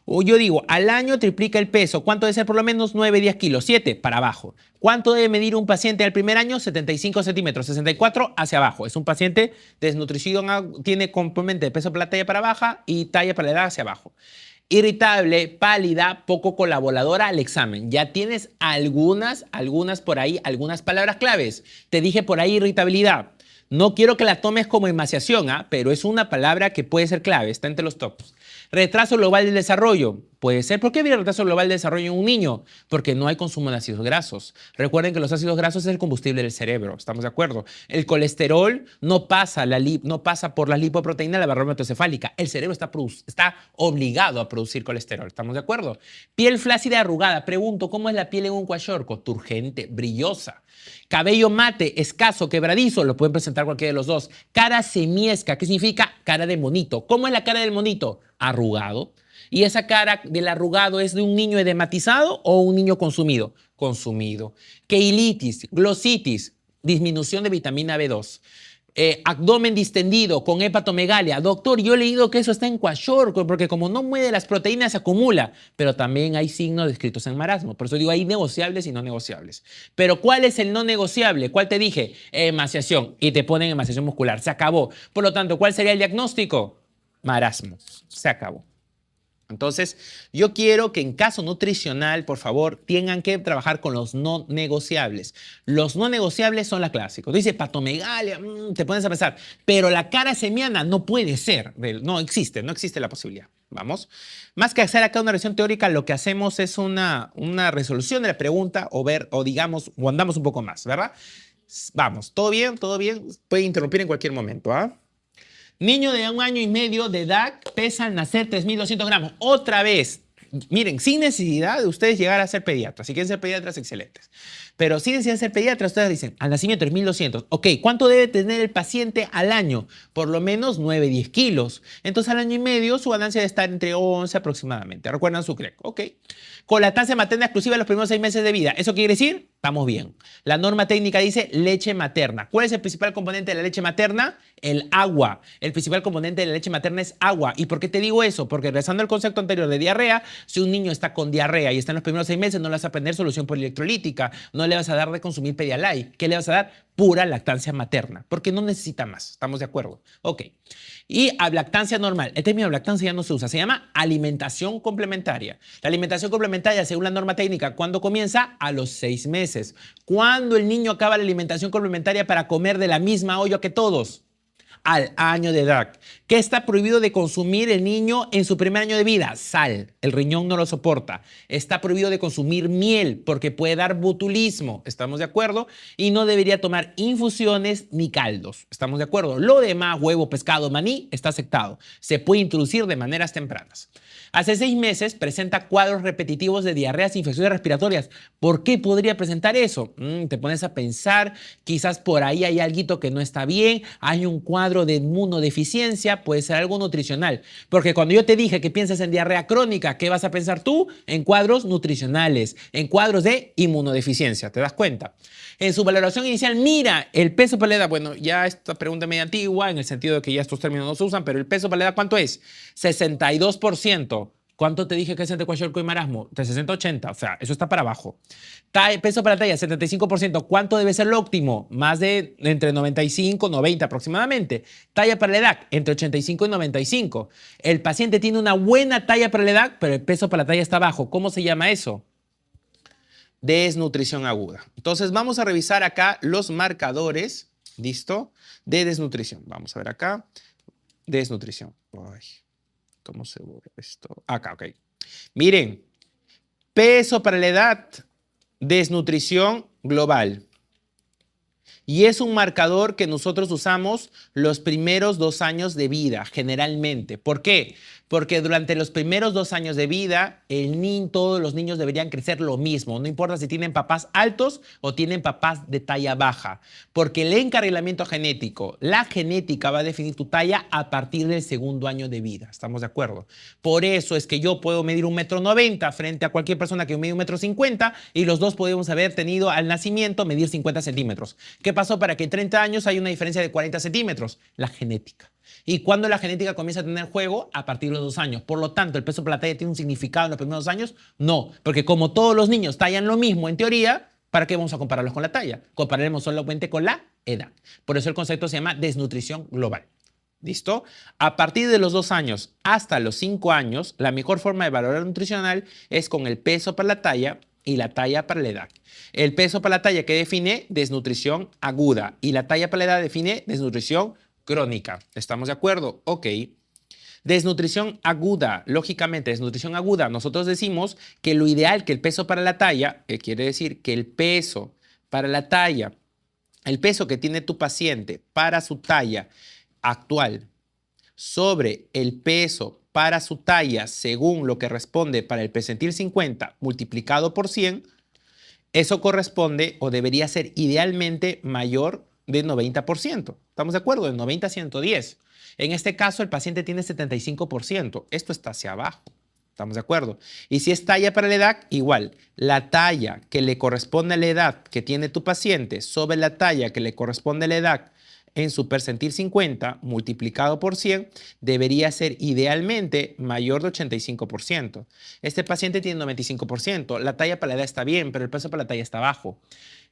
O yo digo, al año triplica el peso. ¿Cuánto debe ser por lo menos? 9, 10 kilos. 7 para abajo. ¿Cuánto debe medir un paciente al primer año? 75 centímetros. 64 hacia abajo. Es un paciente desnutrido, tiene componente de peso para la talla para baja y talla para la edad hacia abajo. Irritable, pálida, poco colaboradora al examen. Ya tienes algunas por ahí, algunas palabras claves. Te dije por ahí irritabilidad. No quiero que la tomes como emaciación, pero es una palabra que puede ser clave, está entre los tops. Retraso global del desarrollo. Puede ser. ¿Por qué habría retraso global del desarrollo en un niño? Porque no hay consumo de ácidos grasos. Recuerden que los ácidos grasos es el combustible del cerebro. ¿Estamos de acuerdo? El colesterol no pasa por la lipoproteína de la barrera hematoencefálica. El cerebro está obligado a producir colesterol. ¿Estamos de acuerdo? Piel flácida arrugada. Pregunto, ¿cómo es la piel en un kwashiorkor? Turgente, brillosa. Cabello mate, escaso, quebradizo. Lo pueden presentar cualquiera de los dos. Cara semiesca. ¿Qué significa? Cara de monito. ¿Cómo es la cara del monito? Arrugado. ¿Y esa cara del arrugado es de un niño edematizado o un niño consumido? Consumido. Keilitis, glositis, disminución de vitamina B2. Abdomen distendido con hepatomegalia. Doctor, yo he leído que eso está en kwashiorkor porque como no mueve las proteínas se acumula, pero también hay signos descritos en marasmo. Por eso digo, hay negociables y no negociables. Pero ¿cuál es el no negociable? ¿Cuál te dije? Emaciación. Y te ponen emaciación muscular. Se acabó. Por lo tanto, ¿cuál sería el diagnóstico? Marasmo. Se acabó. Entonces, yo quiero que en caso nutricional, por favor, tengan que trabajar con los no negociables. Los no negociables son la clásicos. Dice patomegalia, te pones a pensar, pero la cara semiana no puede ser. No existe la posibilidad. Vamos. Más que hacer acá una revisión teórica, lo que hacemos es una resolución de la pregunta o andamos un poco más, ¿verdad? Vamos, ¿todo bien? ¿Todo bien? Puede interrumpir en cualquier momento, ¿ah? Niño de 1 año y medio de edad pesa al nacer 3.200 gramos. Otra vez, miren, sin necesidad de ustedes llegar a ser pediatras. Si quieren ser pediatras, excelentes. Pero sin necesidad de ser pediatras, ustedes dicen, al nacimiento 3.200. Ok, ¿cuánto debe tener el paciente al año? Por lo menos 9, 10 kilos. Entonces, al año y medio, su ganancia debe estar entre 11 aproximadamente. ¿Recuerdan su CREC? Ok. Con lactancia materna exclusiva en los primeros 6 meses de vida. ¿Eso quiere decir? Estamos bien. La norma técnica dice leche materna. ¿Cuál es el principal componente de la leche materna? El agua. El principal componente de la leche materna es agua. ¿Y por qué te digo eso? Porque regresando al concepto anterior de diarrea, si un niño está con diarrea y está en los primeros 6 meses, no le vas a aprender solución polielectrolítica, no le vas a dar de consumir Pedialyte. ¿Qué le vas a dar? Pura lactancia materna, porque no necesita más. ¿Estamos de acuerdo? Ok. Y a lactancia normal. El término lactancia ya no se usa, se llama alimentación complementaria. La alimentación complementaria, según la norma técnica, ¿cuándo comienza? A los 6 meses. ¿Cuándo el niño acaba la alimentación complementaria para comer de la misma olla que todos? Al año de edad. ¿Qué está prohibido de consumir el niño en su primer año de vida? Sal. El riñón no lo soporta. Está prohibido de consumir miel porque puede dar botulismo. ¿Estamos de acuerdo? Y no debería tomar infusiones ni caldos. ¿Estamos de acuerdo? Lo demás, huevo, pescado, maní, está aceptado. Se puede introducir de maneras tempranas. Hace 6 meses presenta cuadros repetitivos de diarreas e infecciones respiratorias. ¿Por qué podría presentar eso? Te pones a pensar, quizás por ahí hay algo que no está bien, hay un cuadro de inmunodeficiencia, puede ser algo nutricional. Porque cuando yo te dije que piensas en diarrea crónica, ¿qué vas a pensar tú? En cuadros nutricionales, en cuadros de inmunodeficiencia, ¿te das cuenta? En su valoración inicial, mira, el peso para la edad, bueno, ya esta pregunta es medio antigua, en el sentido de que ya estos términos no se usan, pero el peso para la edad, ¿cuánto es? 62%. ¿Cuánto te dije que es entre cuaxiarco y marasmo? De 60 a 80, o sea, eso está para abajo. Peso para la talla, 75%. ¿Cuánto debe ser lo óptimo? Más de entre 95 y 90 aproximadamente. Talla para la edad, entre 85 y 95. El paciente tiene una buena talla para la edad, pero el peso para la talla está bajo. ¿Cómo se llama eso? Desnutrición aguda. Entonces vamos a revisar acá los marcadores, ¿listo? De desnutrición. Vamos a ver acá. Desnutrición. Ay, ¿cómo se borra esto? Acá, ok. Miren, peso para la edad, desnutrición global. Y es un marcador que nosotros usamos los primeros 2 años de vida, generalmente. ¿Por qué? Porque durante los primeros 2 años de vida, todos los niños deberían crecer lo mismo. No importa si tienen papás altos o tienen papás de talla baja. Porque el encarrilamiento genético, la genética va a definir tu talla a partir del 2.º año de vida. ¿Estamos de acuerdo? Por eso es que yo puedo medir 1,90 m frente a cualquier persona que mide 1,50 m y los dos podemos haber tenido al nacimiento medir 50 centímetros. ¿Qué pasó para que en 30 años haya una diferencia de 40 centímetros? La genética. ¿Y cuándo la genética comienza a tener juego? A partir de los 2 años. Por lo tanto, ¿el peso por la talla tiene un significado en los primeros 2 años? No, porque como todos los niños tallan lo mismo en teoría, ¿para qué vamos a compararlos con la talla? Compararemos solamente con la edad. Por eso el concepto se llama desnutrición global. ¿Listo? A partir de los 2 años hasta los 5 años, la mejor forma de valorar nutricional es con el peso para la talla y la talla para la edad. El peso para la talla que define desnutrición aguda y la talla para la edad define desnutrición crónica. ¿Estamos de acuerdo? Ok. Desnutrición aguda. Lógicamente, desnutrición aguda. Nosotros decimos que lo ideal que el peso para la talla, quiere decir que el peso para la talla, el peso que tiene tu paciente para su talla actual sobre el peso para su talla según lo que responde para el percentil 50 multiplicado por 100, eso corresponde o debería ser idealmente mayor del 90%. ¿Estamos de acuerdo? Del 90 a 110. En este caso, el paciente tiene 75%. Esto está hacia abajo. ¿Estamos de acuerdo? Y si es talla para la edad, igual. La talla que le corresponde a la edad que tiene tu paciente sobre la talla que le corresponde a la edad en su percentil 50 multiplicado por 100 debería ser idealmente mayor de 85%. Este paciente tiene 95%. La talla para la edad está bien, pero el peso para la talla está bajo.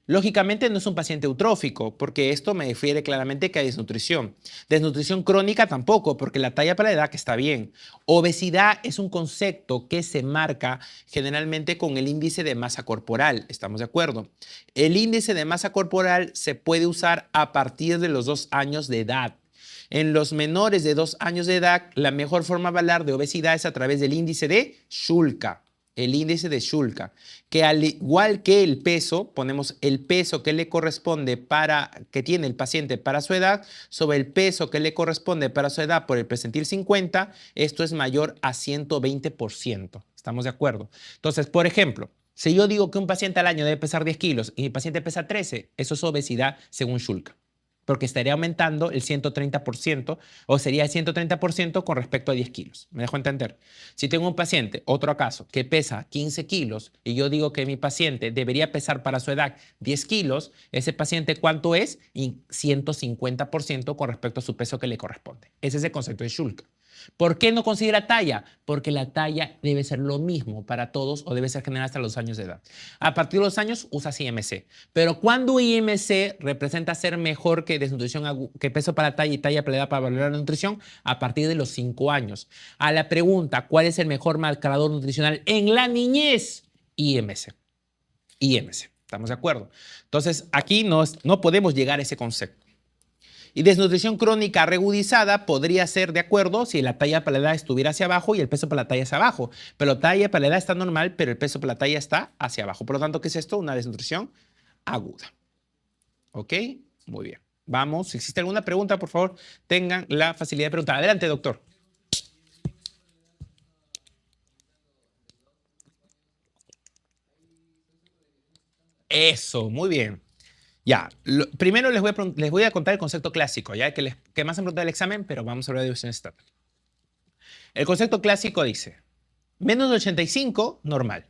Lógicamente no es un paciente eutrófico, porque esto me refiere claramente que hay desnutrición. Desnutrición crónica tampoco, porque la talla para la edad que está bien. Obesidad es un concepto que se marca generalmente con el índice de masa corporal. ¿Estamos de acuerdo? El índice de masa corporal se puede usar a partir de los 2 años de edad. En los menores de 2 años de edad, la mejor forma de hablar de obesidad es a través del índice de Shulka. el índice de Shulka, que al igual que el peso, ponemos el peso que le corresponde que tiene el paciente para su edad, sobre el peso que le corresponde para su edad por el percentil 50, esto es mayor a 120%. ¿Estamos de acuerdo? Entonces, por ejemplo, si yo digo que un paciente al año debe pesar 10 kilos y mi paciente pesa 13, eso es obesidad según Shulka, porque estaría aumentando el 130% o sería el 130% con respecto a 10 kilos. ¿Me dejo entender? Si tengo un paciente, otro caso, que pesa 15 kilos y yo digo que mi paciente debería pesar para su edad 10 kilos, ese paciente ¿cuánto es? Y 150% con respecto a su peso que le corresponde. Ese es el concepto de Shulka. ¿Por qué no considera talla? Porque la talla debe ser lo mismo para todos o debe ser general hasta los años de edad. A partir de los años usas IMC. Pero cuando IMC representa ser mejor que desnutrición, que peso para talla y talla para edad para valorar la nutrición, a partir de los 5 años. A la pregunta, ¿cuál es el mejor marcador nutricional en la niñez? IMC. IMC. ¿Estamos de acuerdo? Entonces, aquí no podemos llegar a ese concepto. Y desnutrición crónica regudizada podría ser de acuerdo si la talla para la edad estuviera hacia abajo y el peso para la talla hacia abajo. Pero la talla para la edad está normal, pero el peso para la talla está hacia abajo. Por lo tanto, ¿qué es esto? Una desnutrición aguda. ¿Ok? Muy bien. Vamos. Si existe alguna pregunta, por favor, tengan la facilidad de preguntar. Adelante, doctor. Eso, muy bien. Ya, primero les voy a contar el concepto clásico, ya que más han preguntado el examen, pero vamos a hablar de división estándar. El concepto clásico dice, menos de 85, normal.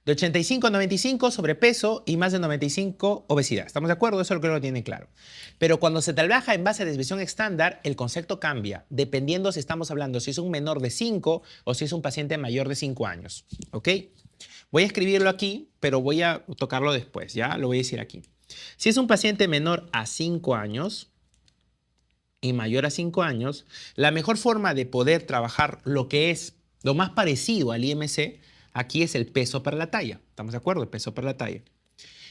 De 85 a 95, sobrepeso y más de 95, obesidad. ¿Estamos de acuerdo? Eso creo que lo tienen claro. Pero cuando se trabaja en base a desviación estándar, el concepto cambia, dependiendo si estamos hablando si es un menor de 5 o si es un paciente mayor de 5 años. ¿Ok? Voy a escribirlo aquí, pero voy a tocarlo después, ¿ya? Lo voy a decir aquí. Si es un paciente menor a 5 años y mayor a 5 años, la mejor forma de poder trabajar lo que es lo más parecido al IMC, aquí es el peso para la talla. ¿Estamos de acuerdo? El peso para la talla.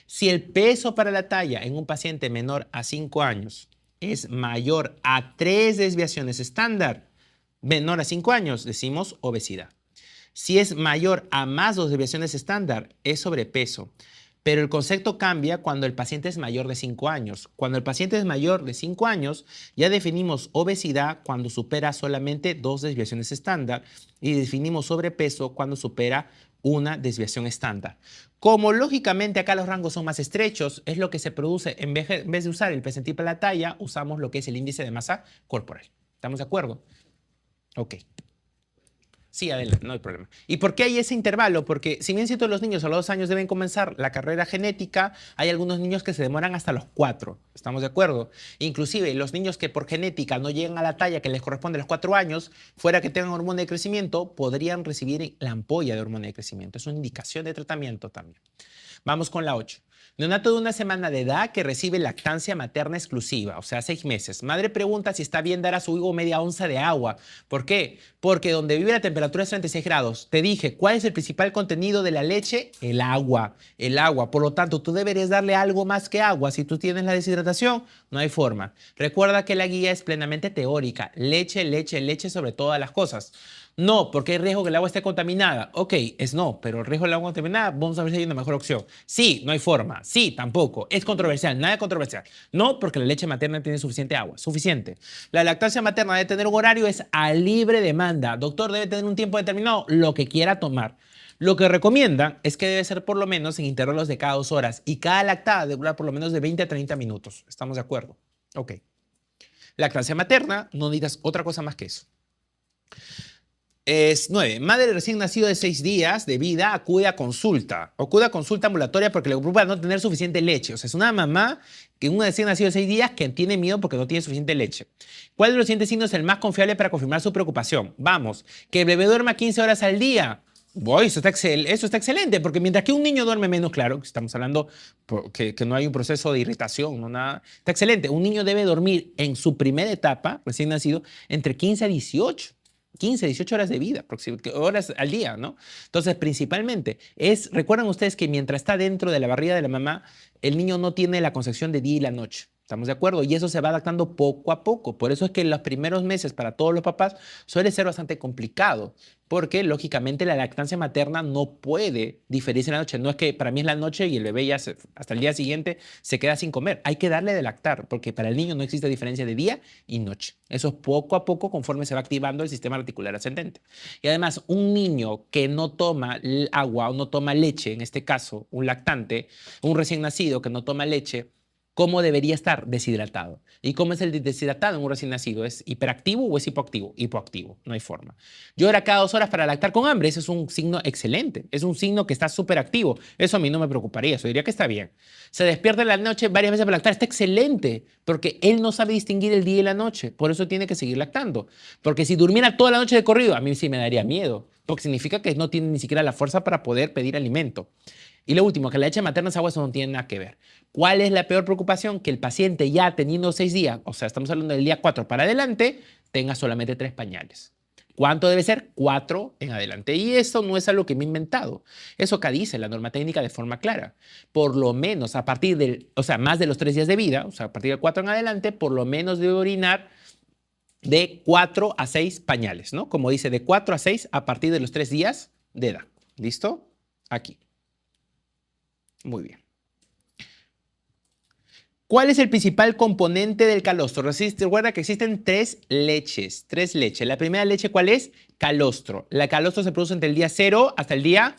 Si el peso para la talla en un paciente menor a 5 años es mayor a 3 desviaciones estándar, menor a 5 años, decimos obesidad. Si es mayor a más 2 desviaciones estándar, es sobrepeso. Pero el concepto cambia cuando el paciente es mayor de 5 años. Cuando el paciente es mayor de 5 años, ya definimos obesidad cuando supera solamente 2 desviaciones estándar y definimos sobrepeso cuando supera una desviación estándar. Como lógicamente acá los rangos son más estrechos, es lo que se produce, en vez de usar el percentil para la talla, usamos lo que es el índice de masa corporal. ¿Estamos de acuerdo? Ok. Sí, adelante, no hay problema. ¿Y por qué hay ese intervalo? Porque si bien cierto los niños a los 2 años deben comenzar la carrera genética, hay algunos niños que se demoran hasta los 4. ¿Estamos de acuerdo? Inclusive los niños que por genética no llegan a la talla que les corresponde a los 4 años, fuera que tengan hormona de crecimiento, podrían recibir la ampolla de hormona de crecimiento. Es una indicación de tratamiento también. Vamos con la 8. Neonato de 1 semana de edad que recibe lactancia materna exclusiva, o sea, 6 meses. Madre pregunta si está bien dar a su hijo media onza de agua. ¿Por qué? Porque donde vive la temperatura es 36 grados. Te dije, ¿cuál es el principal contenido de la leche? El agua. El agua. Por lo tanto, tú deberías darle algo más que agua. Si tú tienes la deshidratación, no hay forma. Recuerda que la guía es plenamente teórica. Leche, leche, leche sobre todas las cosas. No, porque hay riesgo que el agua esté contaminada. Ok, es no, pero el riesgo del agua contaminada, vamos a ver si hay una mejor opción. Sí, no hay forma. Sí, tampoco. Es controversial, nada controversial. No, porque la leche materna tiene suficiente agua. Suficiente. La lactancia materna debe tener un horario, es a libre demanda. Doctor, debe tener un tiempo determinado, lo que quiera tomar. Lo que recomienda es que debe ser por lo menos en intervalos de cada 2 horas y cada lactada debe durar por lo menos de 20 a 30 minutos. ¿Estamos de acuerdo? Ok. Lactancia materna, no necesitas otra cosa más que eso. Es 9. Madre recién nacido de 6 días de vida acude a consulta. Acude a consulta ambulatoria porque le preocupa no tener suficiente leche. O sea, es una mamá que un recién nacido de 6 días que tiene miedo porque no tiene suficiente leche. ¿Cuál de los siguientes signos es el más confiable para confirmar su preocupación? Vamos, que el bebé duerma 15 horas al día. Boy, eso está excelente, porque mientras que un niño duerme menos, claro, estamos hablando que no hay un proceso de irritación, no nada, está excelente. Un niño debe dormir en su primera etapa, recién nacido, entre 15 a 18. 15, 18 horas de vida, horas al día, ¿no? Entonces, principalmente, recuerdan ustedes que mientras está dentro de la barriga de la mamá, el niño no tiene la concepción de día y la noche. ¿Estamos de acuerdo? Y eso se va adaptando poco a poco. Por eso es que los primeros meses para todos los papás suele ser bastante complicado, porque lógicamente la lactancia materna no puede diferirse en la noche. No es que para mí es la noche y el bebé ya hasta el día siguiente se queda sin comer. Hay que darle de lactar, porque para el niño no existe diferencia de día y noche. Eso es poco a poco conforme se va activando el sistema reticular ascendente. Y además, un niño que no toma agua o no toma leche, en este caso, un lactante, un recién nacido que no toma leche, ¿cómo debería estar? Deshidratado. ¿Y cómo es el deshidratado en un recién nacido? ¿Es hiperactivo o es hipoactivo? Hipoactivo, no hay forma. Llora cada 2 horas para lactar con hambre, ese es un signo excelente, es un signo que está súper activo. Eso a mí no me preocuparía, eso diría que está bien. Se despierta en la noche varias veces para lactar, está excelente, porque él no sabe distinguir el día y la noche, por eso tiene que seguir lactando. Porque si durmiera toda la noche de corrido, a mí sí me daría miedo, porque significa que no tiene ni siquiera la fuerza para poder pedir alimento. Y lo último, que la leche materna es agua, eso no tiene nada que ver. ¿Cuál es la peor preocupación? Que el paciente ya teniendo 6 días, o sea, estamos hablando del día 4 para adelante, tenga solamente 3 pañales. ¿Cuánto debe ser? 4 en adelante. Y eso no es algo que me he inventado. Eso acá dice la norma técnica de forma clara. Por lo menos a partir del, o sea, más de los 3 días de vida, o sea, a partir del 4 en adelante, por lo menos debe orinar de 4 a 6 pañales, ¿no? Como dice, de 4 a 6 a partir de los 3 días de edad. ¿Listo? Aquí. Muy bien. ¿Cuál es el principal componente del calostro? Recuerda que existen 3 leches. 3 leches. La primera leche, ¿cuál es? Calostro. La calostro se produce entre el día 0 hasta el día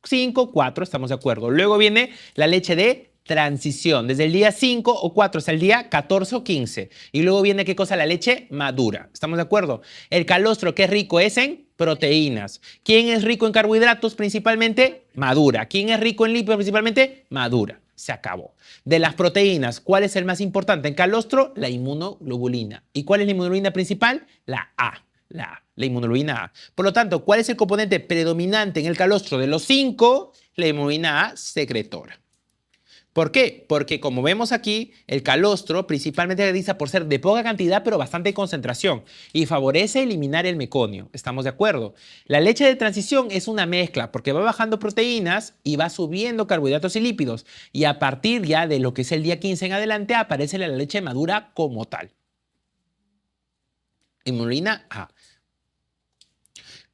5, 4, estamos de acuerdo. Luego viene la leche de transición, desde el día 5 o 4 hasta el día 14 o 15. Y luego viene, ¿qué cosa? La leche madura. ¿Estamos de acuerdo? El calostro, ¿qué es rico? Es en proteínas. ¿Quién es rico en carbohidratos? Principalmente madura. ¿Quién es rico en lípidos? Principalmente madura. Se acabó. De las proteínas, ¿cuál es el más importante en calostro? La inmunoglobulina. ¿Y cuál es la inmunoglobulina principal? La A. La inmunoglobulina A. Por lo tanto, ¿cuál es el componente predominante en el calostro de los 5? La inmunoglobulina A secretora. ¿Por qué? Porque como vemos aquí, el calostro principalmente se caracteriza por ser de poca cantidad pero bastante concentración y favorece eliminar el meconio. ¿Estamos de acuerdo? La leche de transición es una mezcla porque va bajando proteínas y va subiendo carbohidratos y lípidos. Y a partir ya de lo que es el día 15 en adelante aparece la leche madura como tal. Inmunoglobulina A.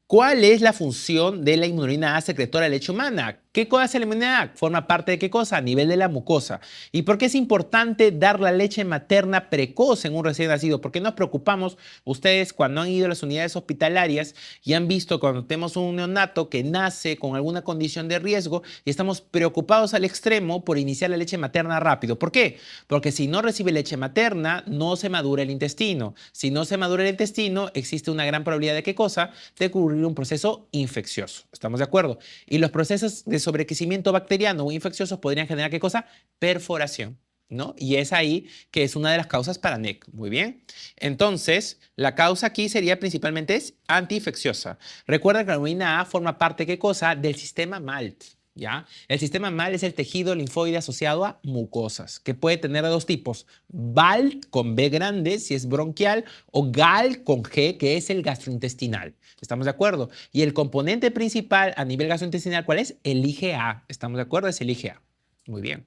¿Cuál es la función de la inmunoglobulina A secretora de leche humana? ¿Qué cosa hace la inmunoglobulina A? Forma parte de qué cosa? A nivel de la mucosa. ¿Y por qué es importante dar la leche materna precoz en un recién nacido? ¿Por qué nos preocupamos ustedes cuando han ido a las unidades hospitalarias y han visto cuando tenemos un neonato que nace con alguna condición de riesgo y estamos preocupados al extremo por iniciar la leche materna rápido? ¿Por qué? Porque si no recibe leche materna, no se madura el intestino. Si no se madura el intestino, existe una gran probabilidad de qué cosa? De ocurrir un proceso infeccioso. ¿Estamos de acuerdo? Y los procesos de sobrecrecimiento bacteriano o infecciosos podrían generar qué cosa? Perforación, ¿no? Y es ahí que es una de las causas para NEC. Muy bien. Entonces, la causa aquí sería principalmente es antiinfecciosa. Recuerda que la inmunoglobulina A forma parte, ¿qué cosa? Del sistema MALT. ¿Ya? El sistema MALT es el tejido linfoide asociado a mucosas, que puede tener de 2 tipos. BALT con B grande, si es bronquial, o GAL con G, que es el gastrointestinal. ¿Estamos de acuerdo? Y el componente principal a nivel gastrointestinal, ¿cuál es? El IgA. ¿Estamos de acuerdo? Es el IgA. Muy bien.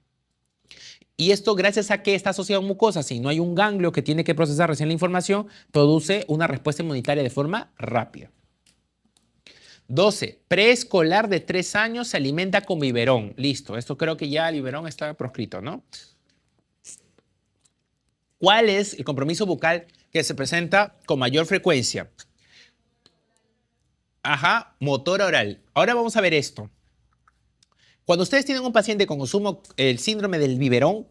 Y esto gracias a que está asociado a mucosas. Si no hay un ganglio que tiene que procesar recién la información, produce una respuesta inmunitaria de forma rápida. 12. Preescolar de 3 años se alimenta con biberón. Listo, esto creo que ya el biberón está proscrito, ¿no? ¿Cuál es el compromiso bucal que se presenta con mayor frecuencia? Ajá, motora oral. Ahora vamos a ver esto. Cuando ustedes tienen un paciente con consumo, el síndrome del biberón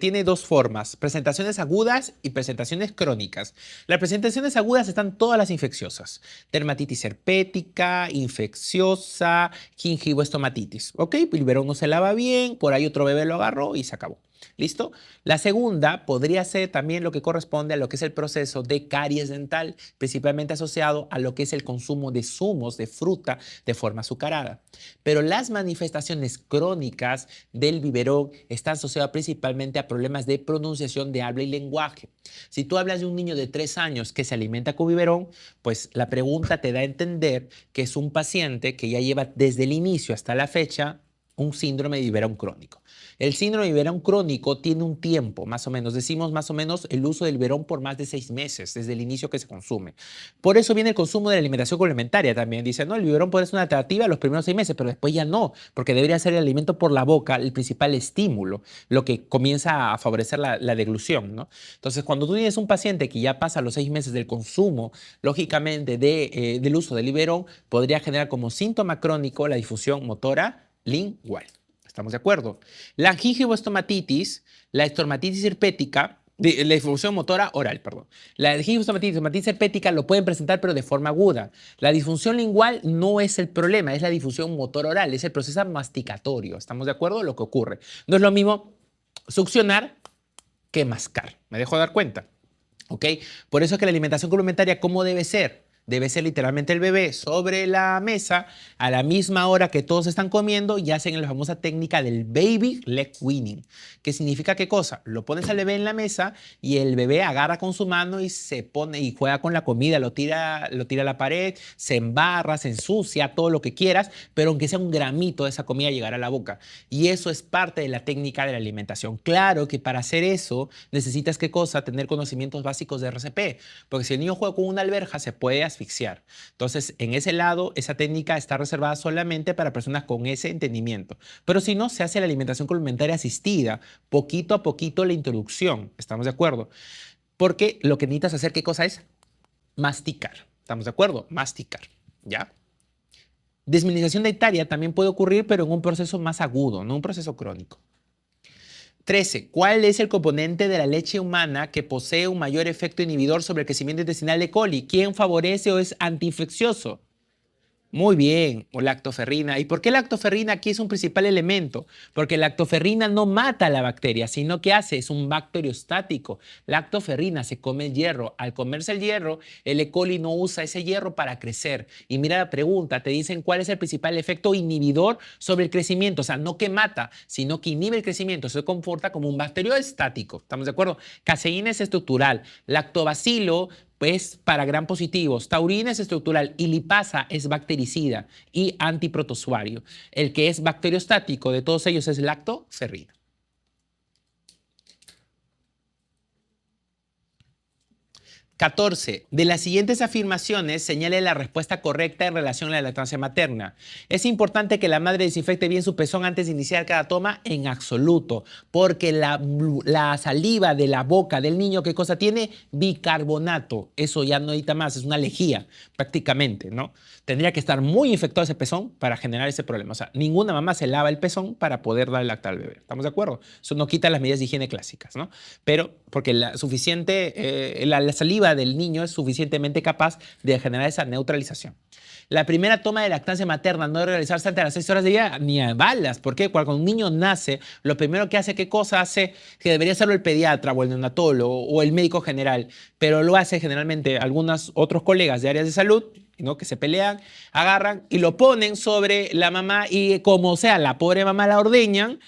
tiene 2 formas, presentaciones agudas y presentaciones crónicas. Las presentaciones agudas están todas las infecciosas, dermatitis herpética, infecciosa, gingivoestomatitis. ¿Ok? El biberón no se lava bien, por ahí otro bebé lo agarró y se acabó. ¿Listo? La segunda podría ser también lo que corresponde a lo que es el proceso de caries dental, principalmente asociado a lo que es el consumo de zumos de fruta de forma azucarada. Pero las manifestaciones crónicas del biberón están asociadas principalmente a problemas de pronunciación de habla y lenguaje. Si tú hablas de un niño de 3 años que se alimenta con biberón, pues la pregunta te da a entender que es un paciente que ya lleva desde el inicio hasta la fecha un síndrome de biberón crónico. El síndrome de biberón crónico tiene un tiempo, más o menos. Decimos más o menos el uso del biberón por más de 6 meses, desde el inicio que se consume. Por eso viene el consumo de la alimentación complementaria también. Dice, no, el biberón puede ser una alternativa los primeros 6 meses, pero después ya no, porque debería ser el alimento por la boca el principal estímulo, lo que comienza a favorecer la deglución, ¿no? Entonces, cuando tú tienes un paciente que ya pasa los 6 meses del consumo, lógicamente del uso del biberón, podría generar como síntoma crónico la difusión motora lingual. ¿Estamos de acuerdo? La gingivoestomatitis, la estomatitis herpética, la disfunción motora oral, perdón. La gingivoestomatitis herpética lo pueden presentar, pero de forma aguda. La disfunción lingual no es el problema, es la difusión motora oral, es el proceso masticatorio. ¿Estamos de acuerdo? Lo que ocurre. No es lo mismo succionar que mascar. ¿Me dejo dar cuenta? ¿Ok? Por eso es que la alimentación complementaria, ¿cómo debe ser? Debe ser literalmente el bebé sobre la mesa a la misma hora que todos están comiendo y hacen la famosa técnica del baby leg weaning. ¿Qué significa qué cosa? Lo pones al bebé en la mesa y el bebé agarra con su mano y se pone y juega con la comida, lo tira a la pared, se embarra, se ensucia, todo lo que quieras, pero aunque sea un gramito de esa comida llegará a la boca. Y eso es parte de la técnica de la alimentación. Claro que para hacer eso necesitas qué cosa? Tener conocimientos básicos de RCP, porque si el niño juega con una alberja se puede asfixiar. Entonces, en ese lado, esa técnica está reservada solamente para personas con ese entendimiento. Pero si no, se hace la alimentación complementaria asistida, poquito a poquito la introducción. ¿Estamos de acuerdo? Porque lo que necesitas hacer, ¿qué cosa es? Masticar. ¿Estamos de acuerdo? Masticar. ¿Ya? Desmineralización dentaria también puede ocurrir, pero en un proceso más agudo, no un proceso crónico. 13. ¿Cuál es el componente de la leche humana que posee un mayor efecto inhibidor sobre el crecimiento intestinal de coli? ¿Quién favorece o es antiinfeccioso? Muy bien, o lactoferrina. ¿Y por qué lactoferrina aquí es un principal elemento? Porque lactoferrina no mata a la bacteria, sino que hace, es un bacteriostático. Lactoferrina se come el hierro. Al comerse el hierro, el E. coli no usa ese hierro para crecer. Y mira la pregunta, te dicen cuál es el principal efecto inhibidor sobre el crecimiento. O sea, no que mata, sino que inhibe el crecimiento. Se comporta como un bacteriostático. ¿Estamos de acuerdo? Caseína es estructural. Lactobacilo pues para gram positivos, taurina es estructural y lipasa es bactericida y antiprotozoario. El que es bacteriostático de todos ellos es lactoferrina. 14. De las siguientes afirmaciones, señale la respuesta correcta en relación a la lactancia materna. ¿Es importante que la madre desinfecte bien su pezón antes de iniciar cada toma? En absoluto, porque la saliva de la boca del niño, ¿qué cosa tiene? Bicarbonato. Eso ya no necesita más, es una lejía prácticamente, ¿no? Tendría que estar muy infectado ese pezón para generar ese problema. O sea, ninguna mamá se lava el pezón para poder dar lactar al bebé. ¿Estamos de acuerdo? Eso no quita las medidas de higiene clásicas, ¿no? Pero porque la saliva del niño es suficientemente capaz de generar esa neutralización. La primera toma de lactancia materna no debe realizarse antes de las 6 horas de vida ni a balas. ¿Por qué? Cuando un niño nace, lo primero que hace, ¿qué cosa hace? Que debería hacerlo el pediatra o el neonatólogo o el médico general, pero lo hace generalmente algunos otros colegas de áreas de salud, ¿no? Que se pelean, agarran y lo ponen sobre la mamá y como sea, la pobre mamá la ordeñan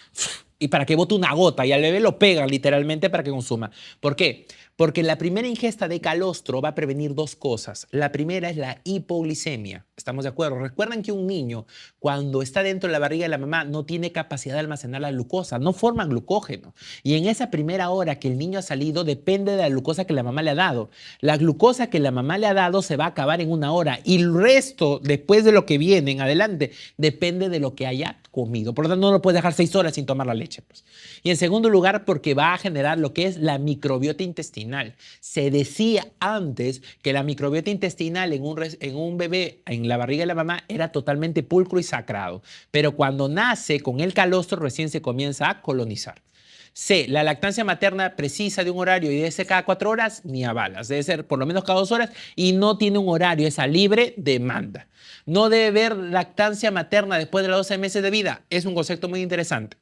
y para que bote una gota y al bebé lo pegan literalmente para que consuma. ¿Por qué? Porque la primera ingesta de calostro va a prevenir dos cosas. La primera es la hipoglicemia. ¿Estamos de acuerdo? Recuerden que un niño, cuando está dentro de la barriga de la mamá, no tiene capacidad de almacenar la glucosa, no forma glucógeno. Y en esa primera hora que el niño ha salido, depende de la glucosa que la mamá le ha dado. La glucosa que la mamá le ha dado se va a acabar en una hora y el resto, después de lo que viene en adelante, depende de lo que haya comido. Por lo tanto, no lo puedes dejar 6 horas sin tomar la leche, pues. Y en segundo lugar, porque va a generar lo que es la microbiota intestinal. Se decía antes que la microbiota intestinal en un bebé, en la barriga de la mamá, era totalmente pulcro y sagrado. Pero cuando nace con el calostro, recién se comienza a colonizar. C. La lactancia materna precisa de un horario y debe ser cada 4 horas, ni a balas. Debe ser por lo menos cada 2 horas y no tiene un horario, es a libre demanda. No debe haber lactancia materna después de los 12 meses de vida. Es un concepto muy interesante.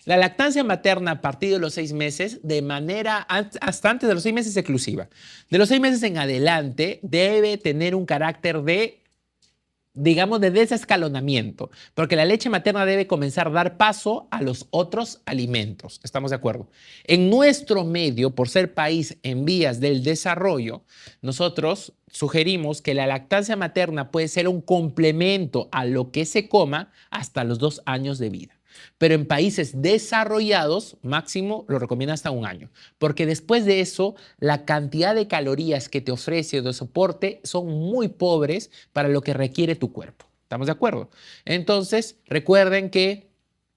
La lactancia materna a partir de los 6 meses, de manera hasta antes de los 6 meses es exclusiva. De los 6 meses en adelante debe tener un carácter de, digamos, de desescalonamiento, porque la leche materna debe comenzar a dar paso a los otros alimentos. ¿Estamos de acuerdo? En nuestro medio, por ser país en vías del desarrollo, nosotros sugerimos que la lactancia materna puede ser un complemento a lo que se coma hasta los 2 años de vida. pero en países desarrollados, máximo lo recomienda hasta 1 año, porque después de eso, la cantidad de calorías que te ofrece o de soporte son muy pobres para lo que requiere tu cuerpo. ¿Estamos de acuerdo? Entonces, recuerden que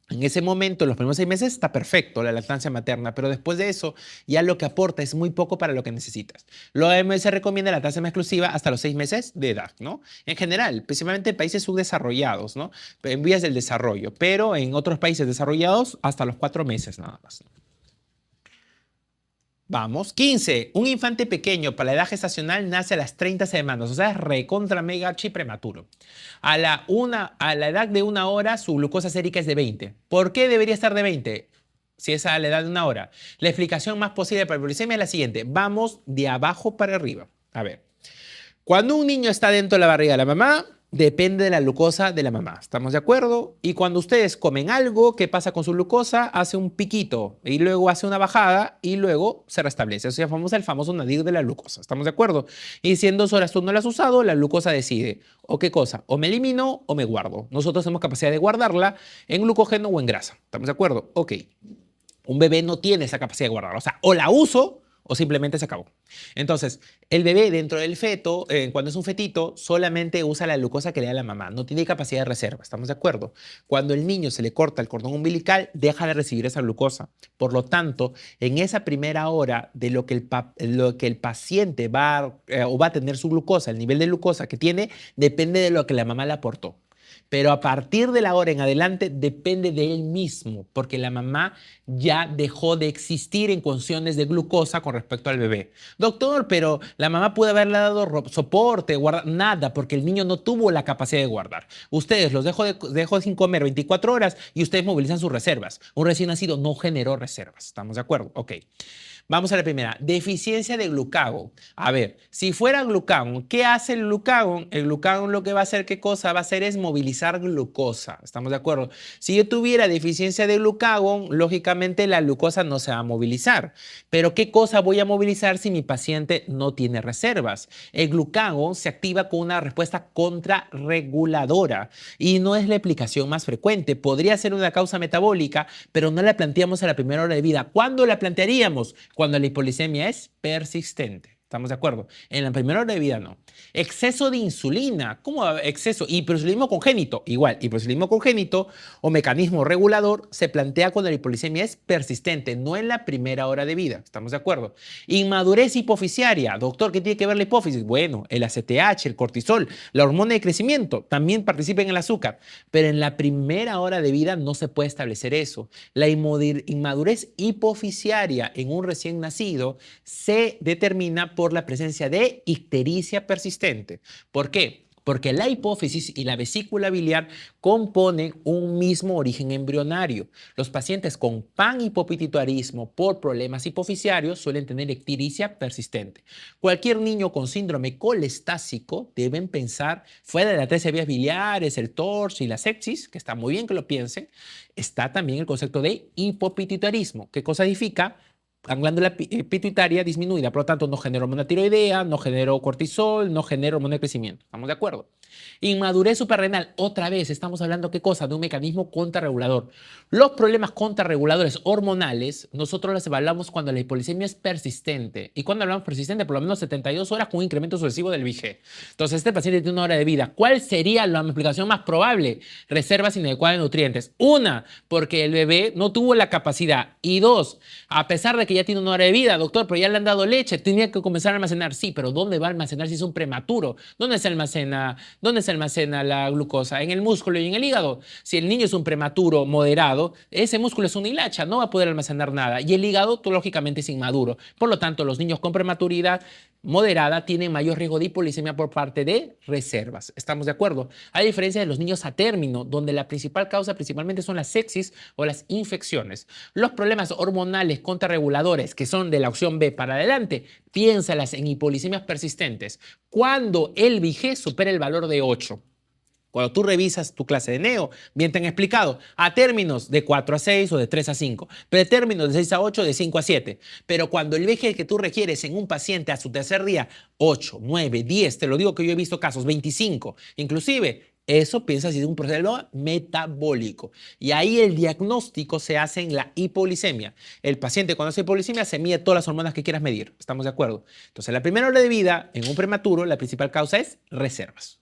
en ese momento, en los primeros 6 meses, está perfecto la lactancia materna, pero después de eso, ya lo que aporta es muy poco para lo que necesitas. La OMS recomienda la lactancia exclusiva hasta los 6 meses de edad, ¿no? En general, principalmente en países subdesarrollados, ¿no? En vías del desarrollo, pero en otros países desarrollados, hasta los 4 meses nada más. Vamos, 15. Un infante pequeño para la edad gestacional nace a las 30 semanas, o sea, es recontra mega archi prematuro. A la edad de 1 hora, su glucosa sérica es de 20. ¿Por qué debería estar de 20? Si es a la edad de 1 hora. La explicación más posible para la hipoglucemia es la siguiente. Vamos de abajo para arriba. A ver. Cuando un niño está dentro de la barriga de la mamá, depende de la glucosa de la mamá. ¿Estamos de acuerdo? Y cuando ustedes comen algo, ¿qué pasa con su glucosa? Hace un piquito y luego hace una bajada y luego se restablece. Eso se llama el famoso nadir de la glucosa. ¿Estamos de acuerdo? Y si en 2 horas tú no la has usado, la glucosa decide, ¿o qué cosa? O me elimino o me guardo. Nosotros tenemos capacidad de guardarla en glucógeno o en grasa. ¿Estamos de acuerdo? Ok. Un bebé no tiene esa capacidad de guardarla. O sea, o la uso o simplemente se acabó. Entonces, el bebé dentro del feto, cuando es un fetito, solamente usa la glucosa que le da la mamá. No tiene capacidad de reserva, ¿estamos de acuerdo? Cuando el niño se le corta el cordón umbilical, deja de recibir esa glucosa. Por lo tanto, en esa primera hora de lo que el paciente va a tener su glucosa, el nivel de glucosa que tiene, depende de lo que la mamá le aportó. Pero a partir de la hora en adelante depende de él mismo, porque la mamá ya dejó de existir en condiciones de glucosa con respecto al bebé. Doctor, pero la mamá puede haberle dado soporte, nada, porque el niño no tuvo la capacidad de guardar. Ustedes los dejó sin comer 24 horas y ustedes movilizan sus reservas. Un recién nacido no generó reservas. ¿Estamos de acuerdo? Ok. Vamos a la primera, deficiencia de glucagón. A ver, si fuera glucagón, ¿qué hace el glucagón? El glucagón lo que va a hacer, ¿qué cosa? Va a hacer es movilizar glucosa. ¿Estamos de acuerdo? Si yo tuviera deficiencia de glucagón, lógicamente la glucosa no se va a movilizar. Pero ¿qué cosa voy a movilizar si mi paciente no tiene reservas? El glucagón se activa con una respuesta contrarreguladora y no es la aplicación más frecuente. Podría ser una causa metabólica, pero no la planteamos a la primera hora de vida. ¿Cuándo la plantearíamos? Cuando la hipoglucemia es persistente. ¿Estamos de acuerdo? En la primera hora de vida no. Exceso de insulina. ¿Cómo exceso? Hipoinsulinismo congénito. Igual, hipoinsulinismo congénito o mecanismo regulador se plantea cuando la hipoglucemia es persistente, no en la primera hora de vida. ¿Estamos de acuerdo? Inmadurez hipofisiaria. Doctor, ¿qué tiene que ver la hipófisis? Bueno, el ACTH, el cortisol, la hormona de crecimiento también participa en el azúcar. Pero en la primera hora de vida no se puede establecer eso. La inmadurez hipofisiaria en un recién nacido se determina por la presencia de ictericia persistente. ¿Por qué? Porque la hipófisis y la vesícula biliar componen un mismo origen embrionario. Los pacientes con panhipopituitarismo por problemas hipofisiarios suelen tener ictericia persistente. Cualquier niño con síndrome colestásico deben pensar, fuera de las 13 vías biliares, el torso y la sepsis, que está muy bien que lo piensen, está también el concepto de hipopituitarismo. ¿Qué cosa significa? La glándula pituitaria disminuida, por lo tanto no genera hormona tiroidea, no genera cortisol, no genera hormona de crecimiento. ¿Estamos de acuerdo? Inmadurez suprarrenal, otra vez estamos hablando ¿qué cosa? De un mecanismo contrarregulador. Los problemas contrarreguladores hormonales nosotros los evaluamos cuando la hipoglucemia es persistente. ¿Y cuando hablamos persistente? Por lo menos 72 horas con un incremento sucesivo del VG. Entonces este paciente tiene 1 hora de vida. ¿Cuál sería la explicación más probable? Reservas inadecuadas de nutrientes. 1, porque el bebé no tuvo la capacidad. Y 2, a pesar de que ya tiene 1 hora de vida, doctor, pero ya le han dado leche, tenía que comenzar a almacenar. Sí, pero ¿dónde va a almacenar si es un prematuro? ¿Dónde se almacena la glucosa? En el músculo y en el hígado. Si el niño es un prematuro moderado, ese músculo es una hilacha, no va a poder almacenar nada. Y el hígado, lógicamente, es inmaduro. Por lo tanto, los niños con prematuridad moderada tienen mayor riesgo de hipoglucemia por parte de reservas. ¿Estamos de acuerdo? A diferencia de los niños a término, donde la principal causa principalmente son las sepsis o las infecciones. Los problemas hormonales contrarreguladores, que son de la opción B para adelante, piénsalas en hipoglucemias persistentes. Cuando el VG supera el valor de 8. Cuando tú revisas tu clase de neo, bien te han explicado, a términos de 4 a 6 o de 3 a 5, pretérminos de 6 a 8, de 5 a 7. Pero cuando el VG que tú requieres en un paciente a su tercer día, 8, 9, 10, te lo digo que yo he visto casos, 25, inclusive Eso piensa si es un proceso metabólico. Y ahí el diagnóstico se hace en la hipoglicemia. El paciente cuando hace hipoglicemia se mide todas las hormonas que quieras medir. ¿Estamos de acuerdo? Entonces, la primera hora de vida en un prematuro, la principal causa es reservas.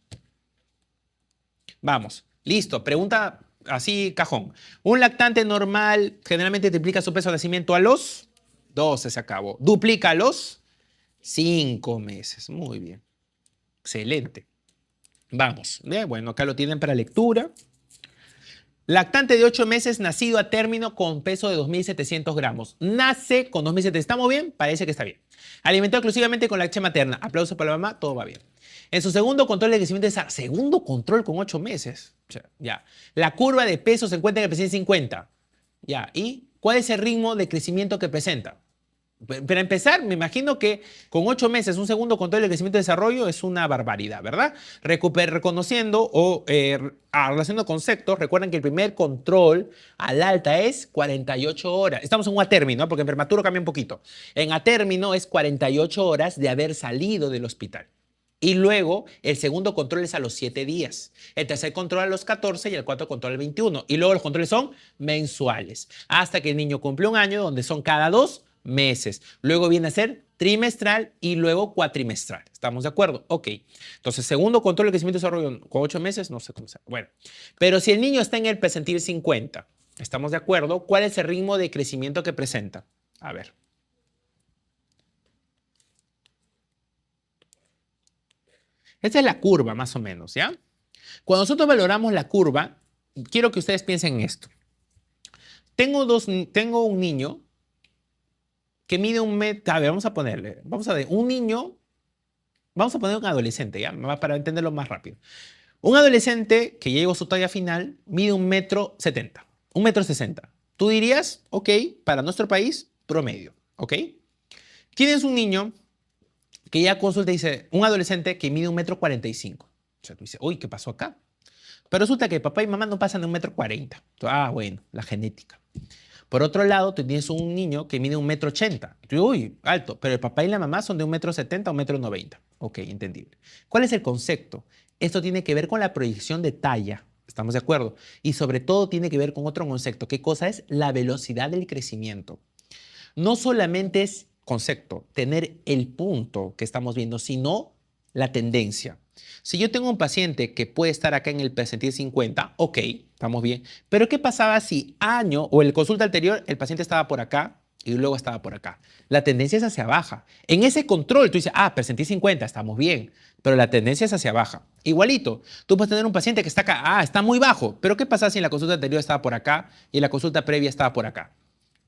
Vamos. Listo. Pregunta así, cajón. Un lactante normal generalmente triplica su peso de nacimiento a los 12, se acabó. Duplica a los 5 meses. Muy bien. Excelente. Vamos. Bueno, acá lo tienen para lectura. Lactante de 8 meses nacido a término con peso de 2.700 gramos. Nace con 2.700. ¿Estamos bien? Parece que está bien. Alimentado exclusivamente con leche materna. Aplauso para la mamá. Todo va bien. En su segundo control de crecimiento es segundo control con 8 meses. Ya. La curva de peso se encuentra en el paciente 50. Ya. ¿Y cuál es el ritmo de crecimiento que presenta? Para empezar, me imagino que con 8 meses un segundo control de crecimiento y desarrollo es una barbaridad, ¿verdad? Reconociendo o relacionando conceptos, recuerden que el primer control al alta es 48 horas. Estamos en un atérmino, ¿no? Porque en prematuro cambia un poquito. En atérmino es 48 horas de haber salido del hospital. Y luego el segundo control es a los 7 días. El tercer control a los 14 y el cuarto control al 21. Y luego los controles son mensuales. Hasta que el niño cumple un año, donde son cada 2 meses. Luego viene a ser trimestral y luego cuatrimestral. ¿Estamos de acuerdo? Ok. Entonces, segundo control de crecimiento y desarrollo con 8 meses, no sé cómo sea. Bueno, pero si el niño está en el percentil 50, ¿estamos de acuerdo? ¿Cuál es el ritmo de crecimiento que presenta? A ver. Esta es la curva, más o menos, ¿ya? Cuando nosotros valoramos la curva, quiero que ustedes piensen en esto. Tengo un niño que mide un metro. A ver, vamos a ver, un niño, vamos a poner un adolescente, ¿ya? Para entenderlo más rápido. Un adolescente que ya llegó a su talla final mide 1,70 m, 1,60 m. Tú dirías, ok, para nuestro país, promedio, ¿ok? Tienes un niño que ya consulta y dice, un adolescente que mide 1,45 m. O sea, tú dices, uy, ¿qué pasó acá? Pero resulta que papá y mamá no pasan de 1,40 m. Ah, bueno, la genética. Por otro lado, tú tienes un niño que mide 1,80 m. Uy, alto, pero el papá y la mamá son de 1,70 m a 1,90 m. Ok, entendible. ¿Cuál es el concepto? Esto tiene que ver con la proyección de talla. ¿Estamos de acuerdo? Y sobre todo tiene que ver con otro concepto. ¿Qué cosa es? La velocidad del crecimiento. No solamente es concepto, tener el punto que estamos viendo, sino la tendencia. Si yo tengo un paciente que puede estar acá en el percentil 50, ok, estamos bien. Pero ¿qué pasaba si año o el consulta anterior el paciente estaba por acá y luego estaba por acá? La tendencia es hacia baja. En ese control tú dices, percentil 50, estamos bien, pero la tendencia es hacia baja. Igualito, tú puedes tener un paciente que está acá, está muy bajo, pero ¿qué pasa si en la consulta anterior estaba por acá y en la consulta previa estaba por acá?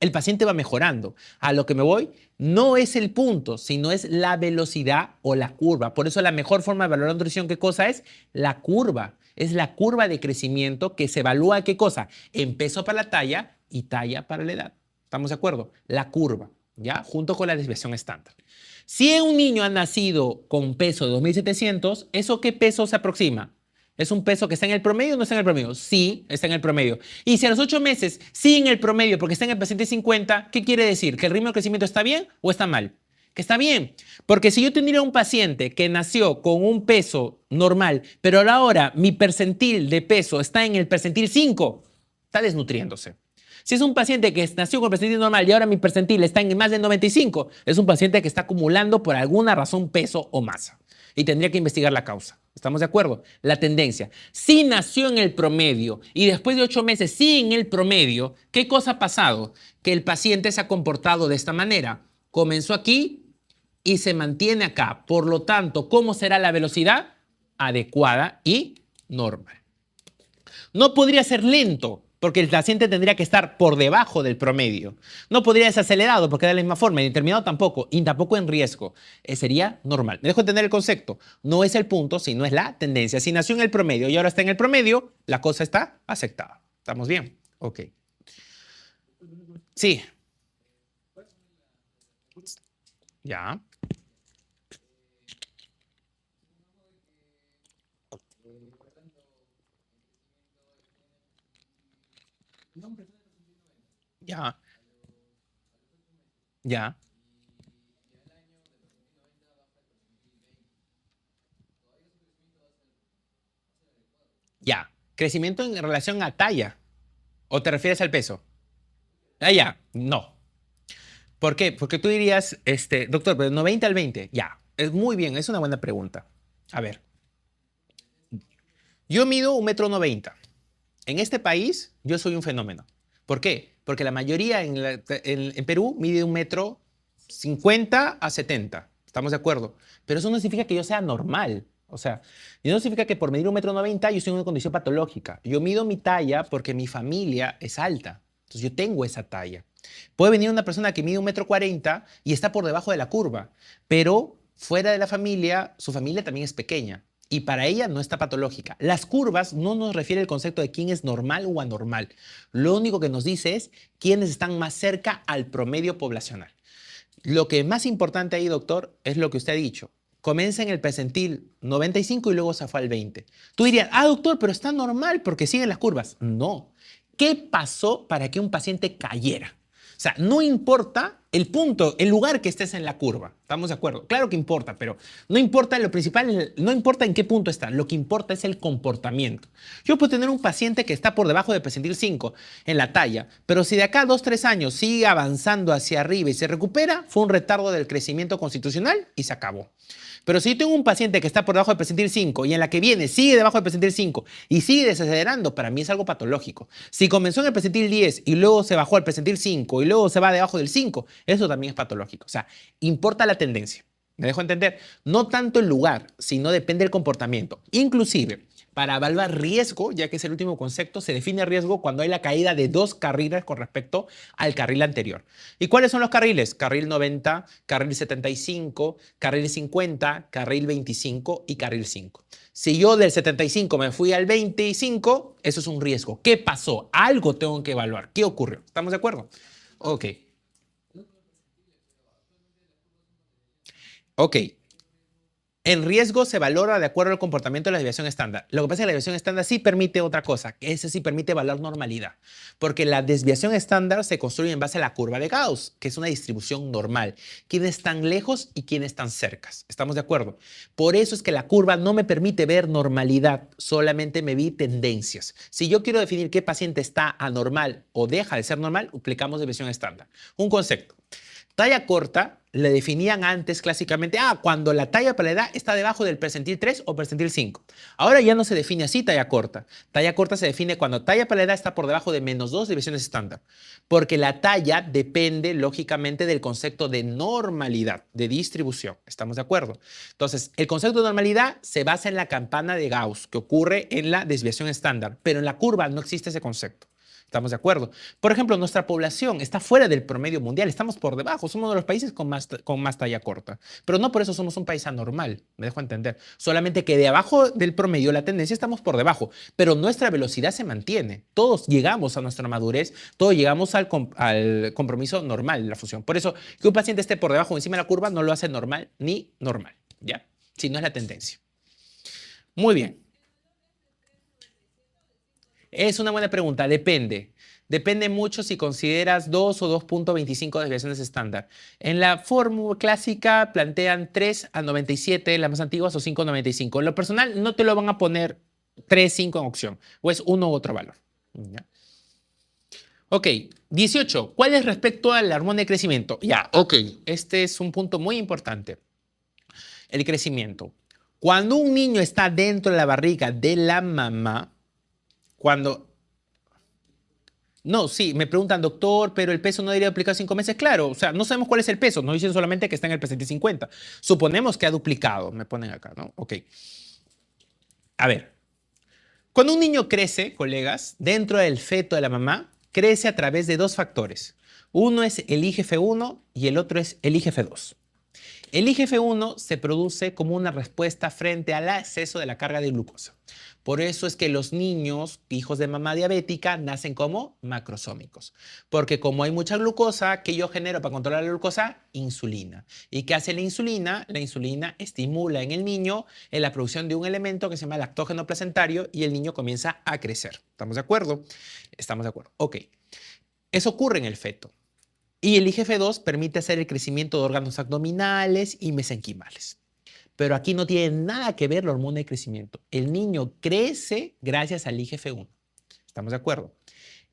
El paciente va mejorando. A lo que me voy no es el punto, sino es la velocidad o la curva. Por eso la mejor forma de valorar nutrición, ¿qué cosa es? La curva. Es la curva de crecimiento que se evalúa, ¿qué cosa? En peso para la talla y talla para la edad. ¿Estamos de acuerdo? La curva, ¿ya? Junto con la desviación estándar. Si un niño ha nacido con peso de 2.700, ¿eso qué peso se aproxima? ¿Es un peso que está en el promedio o no está en el promedio? Sí, está en el promedio. Y si a los 8 meses sí en el promedio porque está en el paciente 50, ¿qué quiere decir? ¿Que el ritmo de crecimiento está bien o está mal? Que está bien. Porque si yo tendría un paciente que nació con un peso normal, pero ahora mi percentil de peso está en el percentil 5, está desnutriéndose. Si es un paciente que nació con percentil normal y ahora mi percentil está en más de 95, es un paciente que está acumulando por alguna razón peso o masa. Y tendría que investigar la causa. ¿Estamos de acuerdo? La tendencia. Si nació en el promedio y después de 8 meses sí en el promedio, ¿qué cosa ha pasado? Que el paciente se ha comportado de esta manera. Comenzó aquí y se mantiene acá. Por lo tanto, ¿cómo será la velocidad? Adecuada y normal. No podría ser lento, porque el paciente tendría que estar por debajo del promedio. No podría ser acelerado, porque de la misma forma, indeterminado tampoco, y tampoco en riesgo. Sería normal. Me dejo entender el concepto. No es el punto, sino es la tendencia. Si nació en el promedio y ahora está en el promedio, la cosa está aceptada. ¿Estamos bien? Ok. Sí. Ya. Ya. Ya. Ya. Crecimiento en relación a talla. ¿O te refieres al peso? Ah, ya. No. ¿Por qué? Porque tú dirías, doctor, pero 90 al 20. Ya. Es muy bien, es una buena pregunta. A ver. Yo mido 1,90 m. En este país, yo soy un fenómeno. ¿Por qué? Porque la mayoría en Perú mide 1,50 m a 1,70 m. ¿Estamos de acuerdo? Pero eso no significa que yo sea normal. O sea, no significa que por medir 1,90 m yo estoy en una condición patológica. Yo mido mi talla porque mi familia es alta. Entonces yo tengo esa talla. Puede venir una persona que mide 1,40 m y está por debajo de la curva, pero fuera de la familia, su familia también es pequeña y para ella no está patológica. Las curvas no nos refiere el concepto de quién es normal o anormal. Lo único que nos dice es quiénes están más cerca al promedio poblacional. Lo que es más importante ahí, doctor, es lo que usted ha dicho. Comienza en el percentil 95 y luego se fue al 20. Tú dirías, doctor, pero está normal porque siguen las curvas. No. ¿Qué pasó para que un paciente cayera? O sea, no importa el punto, el lugar que estés en la curva. ¿Estamos de acuerdo? Claro que importa, pero no importa lo principal, no importa en qué punto está. Lo que importa es el comportamiento. Yo puedo tener un paciente que está por debajo del percentil 5 en la talla, pero si de acá a 2, 3 años sigue avanzando hacia arriba y se recupera, fue un retardo del crecimiento constitucional y se acabó. Pero si yo tengo un paciente que está por debajo del percentil 5 y en la que viene sigue debajo del percentil 5 y sigue desacelerando, para mí es algo patológico. Si comenzó en el percentil 10 y luego se bajó al percentil 5 y luego se va debajo del 5, eso también es patológico. O sea, importa la tendencia. ¿Me dejo entender? No tanto el lugar, sino depende del comportamiento. Inclusive, para evaluar riesgo, ya que es el último concepto, se define riesgo cuando hay la caída de 2 carriles con respecto al carril anterior. ¿Y cuáles son los carriles? Carril 90, carril 75, carril 50, carril 25 y carril 5. Si yo del 75 me fui al 25, eso es un riesgo. ¿Qué pasó? Algo tengo que evaluar. ¿Qué ocurrió? ¿Estamos de acuerdo? Ok. Ok. El riesgo se valora de acuerdo al comportamiento de la desviación estándar. Lo que pasa es que la desviación estándar sí permite otra cosa, que ese sí permite evaluar normalidad, porque la desviación estándar se construye en base a la curva de Gauss, que es una distribución normal. ¿Quiénes están lejos y quiénes están cercas? ¿Estamos de acuerdo? Por eso es que la curva no me permite ver normalidad, solamente me vi tendencias. Si yo quiero definir qué paciente está anormal o deja de ser normal, aplicamos desviación estándar. Un concepto. Talla corta le definían antes clásicamente, cuando la talla para la edad está debajo del percentil 3 o percentil 5. Ahora ya no se define así talla corta. Talla corta se define cuando talla para la edad está por debajo de -2 desviaciones estándar. Porque la talla depende lógicamente del concepto de normalidad, de distribución. ¿Estamos de acuerdo? Entonces, el concepto de normalidad se basa en la campana de Gauss, que ocurre en la desviación estándar, pero en la curva no existe ese concepto. ¿Estamos de acuerdo? Por ejemplo, nuestra población está fuera del promedio mundial, estamos por debajo, somos uno de los países con más talla corta, pero no por eso somos un país anormal, me dejo entender. Solamente que de abajo del promedio, la tendencia, estamos por debajo, pero nuestra velocidad se mantiene. Todos llegamos a nuestra madurez, todos llegamos al compromiso normal de la función. Por eso, que un paciente esté por debajo o encima de la curva no lo hace normal ni normal, ¿ya? Si no es la tendencia. Muy bien. Es una buena pregunta, depende. Depende mucho si consideras 2 o 2,25 desviaciones estándar. En la fórmula clásica plantean 3 a 97, las más antiguas, o 5 a 95. En lo personal no te lo van a poner 3, 5 en opción, o es uno u otro valor. ¿Ya? Ok, 18. ¿Cuál es respecto a la hormona de crecimiento? Ya, ok. Este es un punto muy importante. El crecimiento. Cuando un niño está dentro de la barriga de la mamá, No, sí, me preguntan, doctor, pero el peso no debería duplicar 5 meses. Claro, o sea, no sabemos cuál es el peso, nos dicen solamente que está en el percentil 50. Suponemos que ha duplicado, me ponen acá, ¿no? Ok. A ver, cuando un niño crece, colegas, dentro del feto de la mamá, crece a través de 2 factores. Uno es el IGF-1 y el otro es el IGF-2. El IGF-1 se produce como una respuesta frente al exceso de la carga de glucosa. Por eso es que los niños, hijos de mamá diabética, nacen como macrosómicos. Porque como hay mucha glucosa, ¿qué yo genero para controlar la glucosa? Insulina. ¿Y qué hace la insulina? La insulina estimula en el niño en la producción de un elemento que se llama lactógeno placentario y el niño comienza a crecer. ¿Estamos de acuerdo? Estamos de acuerdo. Ok. Eso ocurre en el feto. Y el IGF-2 permite hacer el crecimiento de órganos abdominales y mesenquimales. Pero aquí no tiene nada que ver la hormona de crecimiento. El niño crece gracias al IGF-1. ¿Estamos de acuerdo?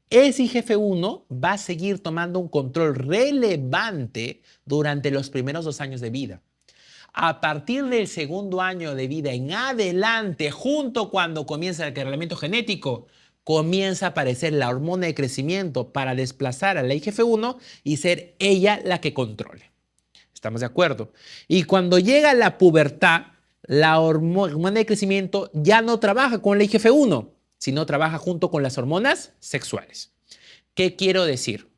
Ese IGF-1 va a seguir tomando un control relevante durante los primeros 2 años de vida. A partir del segundo año de vida en adelante, junto cuando comienza el cargamento genético, comienza a aparecer la hormona de crecimiento para desplazar a la IGF-1 y ser ella la que controle. ¿Estamos de acuerdo? Y cuando llega la pubertad, la hormona de crecimiento ya no trabaja con la IGF-1, sino trabaja junto con las hormonas sexuales. ¿Qué quiero decir?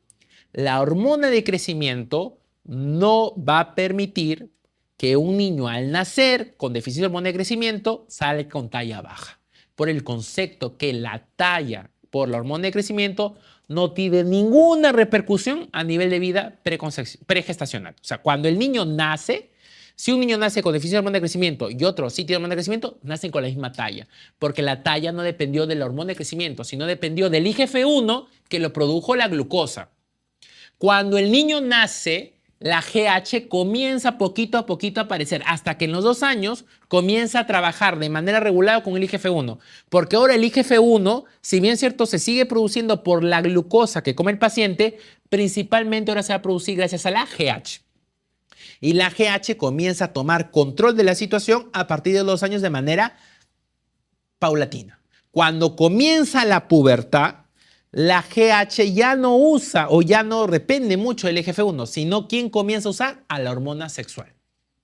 La hormona de crecimiento no va a permitir que un niño al nacer con déficit de hormona de crecimiento salga con talla baja, por el concepto que la talla por la hormona de crecimiento no tiene ninguna repercusión a nivel de vida pregestacional. O sea, cuando el niño nace, si un niño nace con déficit de hormona de crecimiento y otro sí tiene hormona de crecimiento, nacen con la misma talla, porque la talla no dependió de la hormona de crecimiento, sino dependió del IGF-1 que lo produjo la glucosa. Cuando el niño nace, la GH comienza poquito a poquito a aparecer hasta que en los 2 años comienza a trabajar de manera regular con el IGF-1. Porque ahora el IGF-1, si bien cierto, se sigue produciendo por la glucosa que come el paciente, principalmente ahora se va a producir gracias a la GH. Y la GH comienza a tomar control de la situación a partir de los 2 años de manera paulatina. Cuando comienza la pubertad, la GH ya no usa o ya no depende mucho del IGF-1, sino quien comienza a usar a la hormona sexual.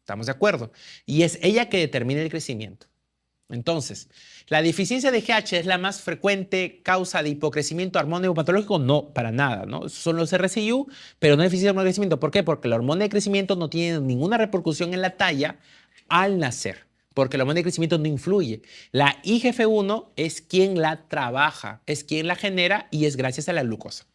¿Estamos de acuerdo? Y es ella que determina el crecimiento. Entonces, ¿la deficiencia de GH es la más frecuente causa de hipocrecimiento hormónico patológico? No, para nada, ¿no? Esos son los RCIU, pero no deficiencia de hormona de crecimiento. ¿Por qué? Porque la hormona de crecimiento no tiene ninguna repercusión en la talla al nacer, porque la hormona de crecimiento no influye. La IGF-1 es quien la trabaja, es quien la genera y es gracias a la glucosa.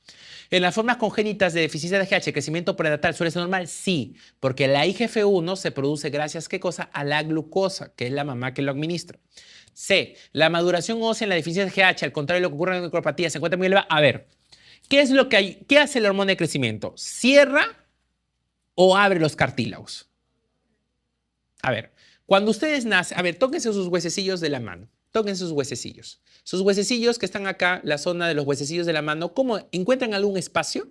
¿En las formas congénitas de deficiencia de GH, crecimiento prenatal suele ser normal? Sí, porque la IGF-1 se produce gracias, ¿qué cosa? A la glucosa, que es la mamá que lo administra. C, la maduración ósea en la deficiencia de GH, al contrario de lo que ocurre en la necropatía, se encuentra muy elevada. A ver, ¿qué hace la hormona de crecimiento? ¿Cierra o abre los cartílagos? A ver, cuando ustedes nacen, a ver, tóquense sus huesecillos de la mano. Tóquense sus huesecillos. Sus huesecillos que están acá, la zona de los huesecillos de la mano, ¿cómo encuentran algún espacio?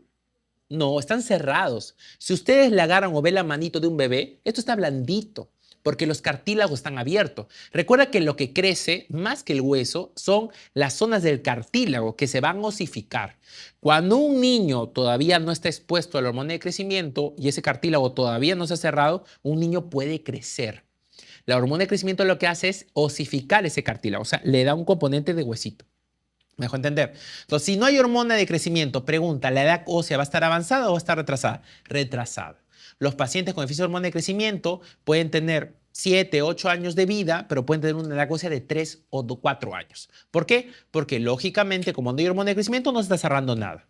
No, están cerrados. Si ustedes le agarran o ven la manito de un bebé, esto está blandito, porque los cartílagos están abiertos. Recuerda que lo que crece, más que el hueso, son las zonas del cartílago que se van a osificar. Cuando un niño todavía no está expuesto a la hormona de crecimiento y ese cartílago todavía no se ha cerrado, un niño puede crecer. La hormona de crecimiento lo que hace es osificar ese cartílago, o sea, le da un componente de huesito. ¿Me dejo entender? Entonces, si no hay hormona de crecimiento, pregunta, ¿la edad ósea va a estar avanzada o va a estar retrasada? Retrasada. Los pacientes con déficit de hormona de crecimiento pueden tener 7, 8 años de vida, pero pueden tener una edad ósea de 3 o 4 años. ¿Por qué? Porque lógicamente, como no hay hormona de crecimiento, no se está cerrando nada.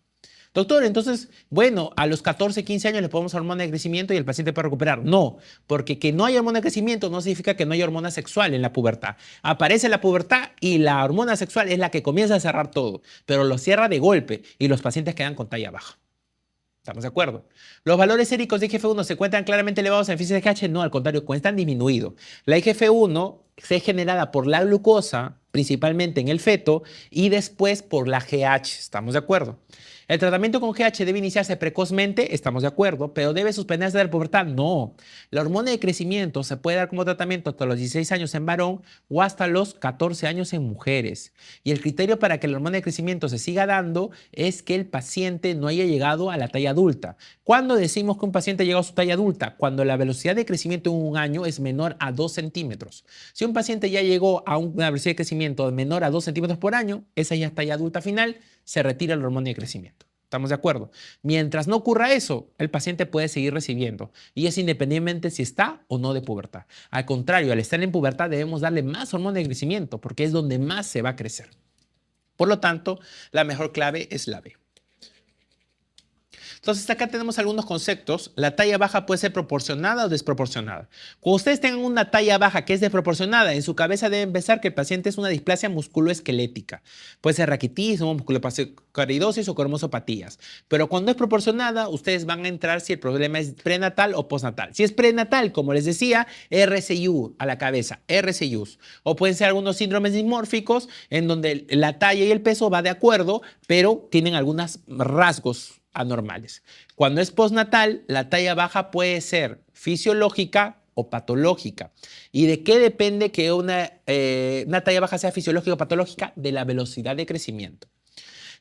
Doctor, entonces, bueno, a los 14, 15 años le ponemos hormona de crecimiento y el paciente puede recuperar. No, porque que no haya hormona de crecimiento no significa que no haya hormona sexual en la pubertad. Aparece la pubertad y la hormona sexual es la que comienza a cerrar todo, pero lo cierra de golpe y los pacientes quedan con talla baja. ¿Estamos de acuerdo? ¿Los valores séricos de IGF-1 se encuentran claramente elevados en deficiencia de GH? No, al contrario, están disminuidos. La IGF-1 es generada por la glucosa, principalmente en el feto, y después por la GH. ¿Estamos de acuerdo? ¿El tratamiento con GH debe iniciarse precozmente? Estamos de acuerdo, pero ¿debe suspenderse de la pubertad? No. La hormona de crecimiento se puede dar como tratamiento hasta los 16 años en varón o hasta los 14 años en mujeres. Y el criterio para que la hormona de crecimiento se siga dando es que el paciente no haya llegado a la talla adulta. ¿Cuándo decimos que un paciente llegó a su talla adulta? Cuando la velocidad de crecimiento en un año es menor a 2 centímetros. Si un paciente ya llegó a una velocidad de crecimiento menor a 2 centímetros por año, esa ya es talla adulta final, se retira la hormona de crecimiento. ¿Estamos de acuerdo? Mientras no ocurra eso, el paciente puede seguir recibiendo y es independientemente si está o no de pubertad. Al contrario, al estar en pubertad debemos darle más hormona de crecimiento porque es donde más se va a crecer. Por lo tanto, la mejor clave es la B. Entonces acá tenemos algunos conceptos. La talla baja puede ser proporcionada o desproporcionada. Cuando ustedes tengan una talla baja que es desproporcionada, en su cabeza deben pensar que el paciente es una displasia musculoesquelética. Puede ser raquitismo, musculocaridosis o cromosopatías. Pero cuando es proporcionada, ustedes van a entrar si el problema es prenatal o postnatal. Si es prenatal, como les decía, RSIU a la cabeza, RSIUs. O pueden ser algunos síndromes dismórficos en donde la talla y el peso va de acuerdo, pero tienen algunos rasgos anormales. Cuando es postnatal, la talla baja puede ser fisiológica o patológica. ¿Y de qué depende que una talla baja sea fisiológica o patológica? De la velocidad de crecimiento.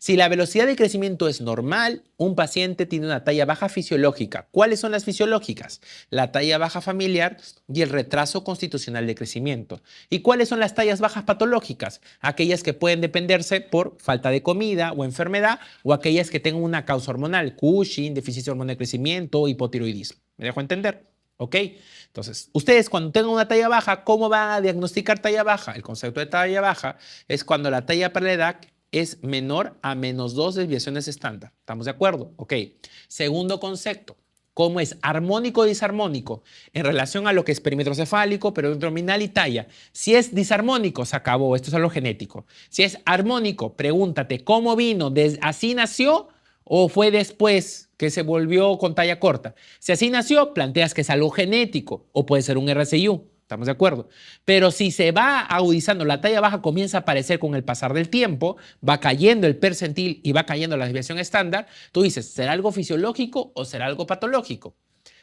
Si la velocidad de crecimiento es normal, un paciente tiene una talla baja fisiológica. ¿Cuáles son las fisiológicas? La talla baja familiar y el retraso constitucional de crecimiento. ¿Y cuáles son las tallas bajas patológicas? Aquellas que pueden dependerse por falta de comida o enfermedad, o aquellas que tengan una causa hormonal, Cushing, deficiencia hormonal de crecimiento, hipotiroidismo. ¿Me dejo entender? ¿Ok? Entonces, ustedes cuando tengan una talla baja, ¿cómo van a diagnosticar talla baja? El concepto de talla baja es cuando la talla para la edad es menor a -2 desviaciones estándar. ¿Estamos de acuerdo? Ok. Segundo concepto. ¿Cómo es armónico o disarmónico? En relación a lo que es perímetro cefálico, perímetro abdominal y talla. Si es disarmónico, se acabó. Esto es algo genético. Si es armónico, pregúntate, ¿cómo vino? ¿Así nació o fue después que se volvió con talla corta? Si así nació, planteas que es algo genético o puede ser un RCIU. ¿Estamos de acuerdo? Pero si se va agudizando, la talla baja comienza a aparecer con el pasar del tiempo, va cayendo el percentil y va cayendo la desviación estándar, tú dices, ¿será algo fisiológico o será algo patológico?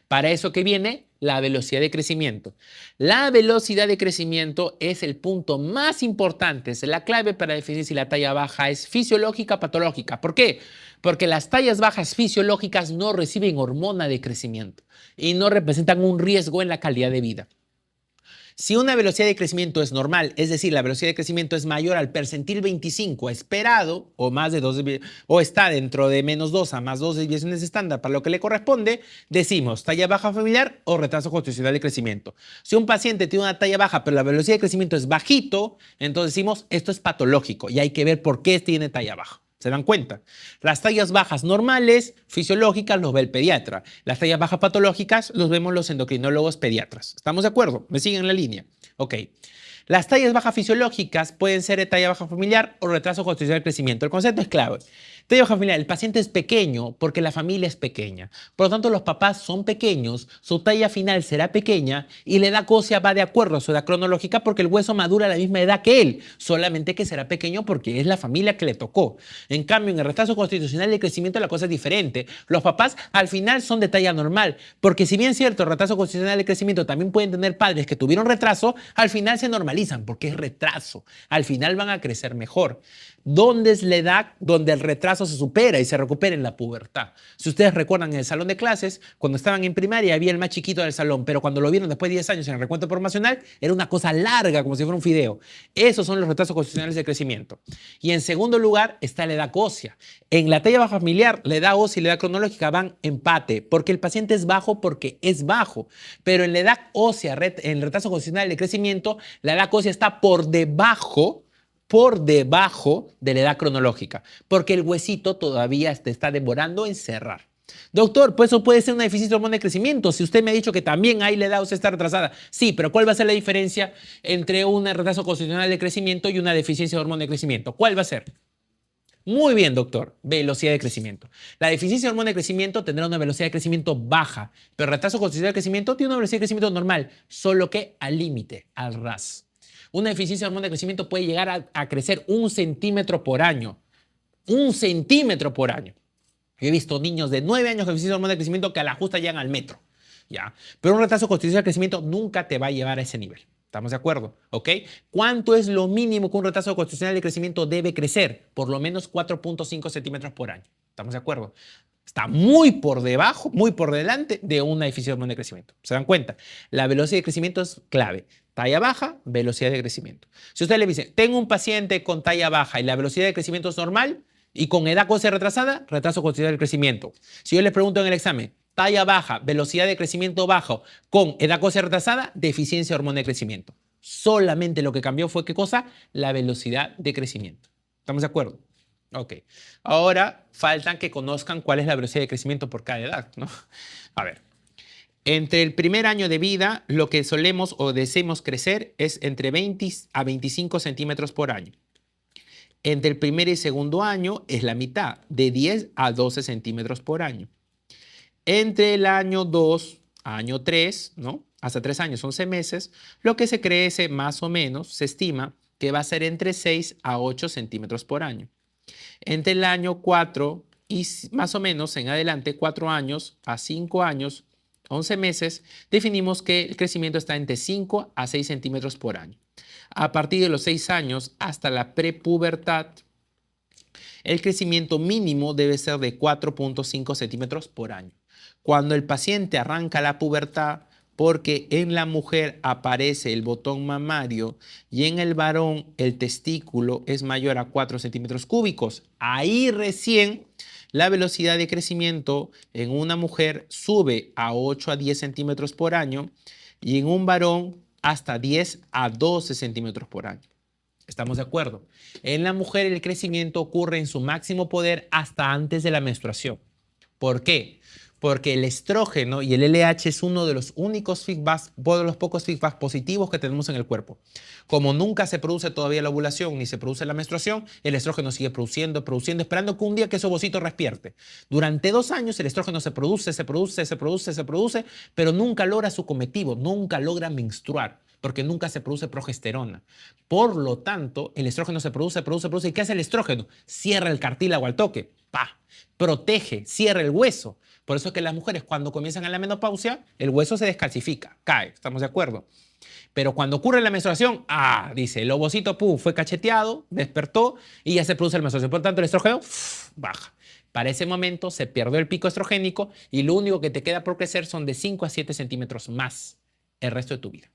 Para eso que viene la velocidad de crecimiento. La velocidad de crecimiento es el punto más importante, es la clave para definir si la talla baja es fisiológica o patológica. ¿Por qué? Porque las tallas bajas fisiológicas no reciben hormona de crecimiento y no representan un riesgo en la calidad de vida. Si una velocidad de crecimiento es normal, es decir, la velocidad de crecimiento es mayor al percentil 25 esperado o más de 2 o está dentro de -2 a +2 desviaciones estándar para lo que le corresponde, decimos talla baja familiar o retraso constitucional de crecimiento. Si un paciente tiene una talla baja pero la velocidad de crecimiento es bajito, entonces decimos esto es patológico y hay que ver por qué tiene talla baja. ¿Se dan cuenta? Las tallas bajas normales, fisiológicas, los ve el pediatra. Las tallas bajas patológicas los vemos los endocrinólogos pediatras. ¿Estamos de acuerdo? ¿Me siguen en la línea? Ok. Las tallas bajas fisiológicas pueden ser de talla baja familiar o retraso constitucional de crecimiento. El concepto es clave. Talla baja familiar, el paciente es pequeño porque la familia es pequeña. Por lo tanto, los papás son pequeños, su talla final será pequeña y la edad ósea va de acuerdo a su edad cronológica porque el hueso madura a la misma edad que él, solamente que será pequeño porque es la familia que le tocó. En cambio, en el retraso constitucional de crecimiento la cosa es diferente. Los papás al final son de talla normal, porque si bien es cierto, el retraso constitucional de crecimiento también pueden tener padres que tuvieron retraso, al final se normalizan porque es retraso. Al final van a crecer mejor. ¿Dónde es la edad donde el retraso se supera y se recupera? En la pubertad? Si ustedes recuerdan en el salón de clases, cuando estaban en primaria había el más chiquito del salón, pero cuando lo vieron después de 10 años en el recuento promocional, era una cosa larga, como si fuera un fideo. Esos son los retrasos constitucionales de crecimiento. Y en segundo lugar está la edad ósea. En la talla baja familiar, la edad ósea y la edad cronológica van empate, porque el paciente es bajo porque es bajo. Pero en la edad ósea, en el retraso constitucional de crecimiento, la edad ósea está por debajo de la edad cronológica, porque el huesito todavía te está demorando en cerrar. Doctor, pues eso puede ser una deficiencia de hormona de crecimiento. Si usted me ha dicho que también ahí la edad ósea está retrasada. Sí, pero ¿cuál va a ser la diferencia entre un retraso constitucional de crecimiento y una deficiencia de hormona de crecimiento? ¿Cuál va a ser? Muy bien, doctor. Velocidad de crecimiento. La deficiencia de hormona de crecimiento tendrá una velocidad de crecimiento baja, pero el retraso constitucional de crecimiento tiene una velocidad de crecimiento normal, solo que al límite, al ras. Una deficiencia de hormona de crecimiento puede llegar a crecer 1 centímetro por año. 1 centímetro por año. Yo he visto niños de 9 años con deficiencia de hormona de crecimiento que a la justa llegan al metro. ¿Ya? Pero un retraso constitucional de crecimiento nunca te va a llevar a ese nivel. ¿Estamos de acuerdo? ¿Ok? ¿Cuánto es lo mínimo que un retraso constitucional de crecimiento debe crecer? Por lo menos 4.5 centímetros por año. ¿Estamos de acuerdo? Está muy por debajo, muy por delante de una deficiencia de hormona de crecimiento. ¿Se dan cuenta? La velocidad de crecimiento es clave. Talla baja, velocidad de crecimiento. Si usted le dice, tengo un paciente con talla baja y la velocidad de crecimiento es normal y con edad ósea retrasada, retraso constitucional de crecimiento. Si yo le pregunto en el examen, talla baja, velocidad de crecimiento bajo, con edad ósea retrasada, deficiencia de hormona de crecimiento. Solamente lo que cambió fue, ¿qué cosa? La velocidad de crecimiento. ¿Estamos de acuerdo? Ok. Ahora faltan que conozcan cuál es la velocidad de crecimiento por cada edad, ¿no? A ver. Entre el primer año de vida, lo que solemos o deseamos crecer es entre 20 a 25 centímetros por año. Entre el primer y segundo año es la mitad, de 10 a 12 centímetros por año. Entre el año 2 a año 3, ¿no? Hasta 3 años, 11 meses, lo que se crece más o menos, se estima que va a ser entre 6 a 8 centímetros por año. Entre el año 4 y más o menos en adelante, 4 años a 5 años, 11 meses, definimos que el crecimiento está entre 5 a 6 centímetros por año. A partir de los 6 años hasta la prepubertad, el crecimiento mínimo debe ser de 4.5 centímetros por año. Cuando el paciente arranca la pubertad, porque en la mujer aparece el botón mamario y en el varón el testículo es mayor a 4 centímetros cúbicos, ahí recién la velocidad de crecimiento en una mujer sube a 8 a 10 centímetros por año y en un varón hasta 10 a 12 centímetros por año. ¿Estamos de acuerdo? En la mujer el crecimiento ocurre en su máximo poder hasta antes de la menstruación. ¿Por qué? Porque el estrógeno y el LH es uno de los únicos feedbacks, uno de los pocos feedbacks positivos que tenemos en el cuerpo. Como nunca se produce todavía la ovulación ni se produce la menstruación, el estrógeno sigue produciendo, esperando que un día que ese ovocito despierte. Durante 2 años el estrógeno se produce, pero nunca logra su cometido, nunca logra menstruar, porque nunca se produce progesterona. Por lo tanto, el estrógeno se produce. ¿Y qué hace el estrógeno? Cierra el cartílago al toque. ¡Pah! Protege, cierra el hueso. Por eso es que las mujeres cuando comienzan a la menopausia, el hueso se descalcifica, cae, ¿estamos de acuerdo? Pero cuando ocurre la menstruación, dice, el ovocito fue cacheteado, despertó y ya se produce la menstruación. Por lo tanto, el estrógeno baja. Para ese momento se perdió el pico estrogénico y lo único que te queda por crecer son de 5 a 7 centímetros más el resto de tu vida.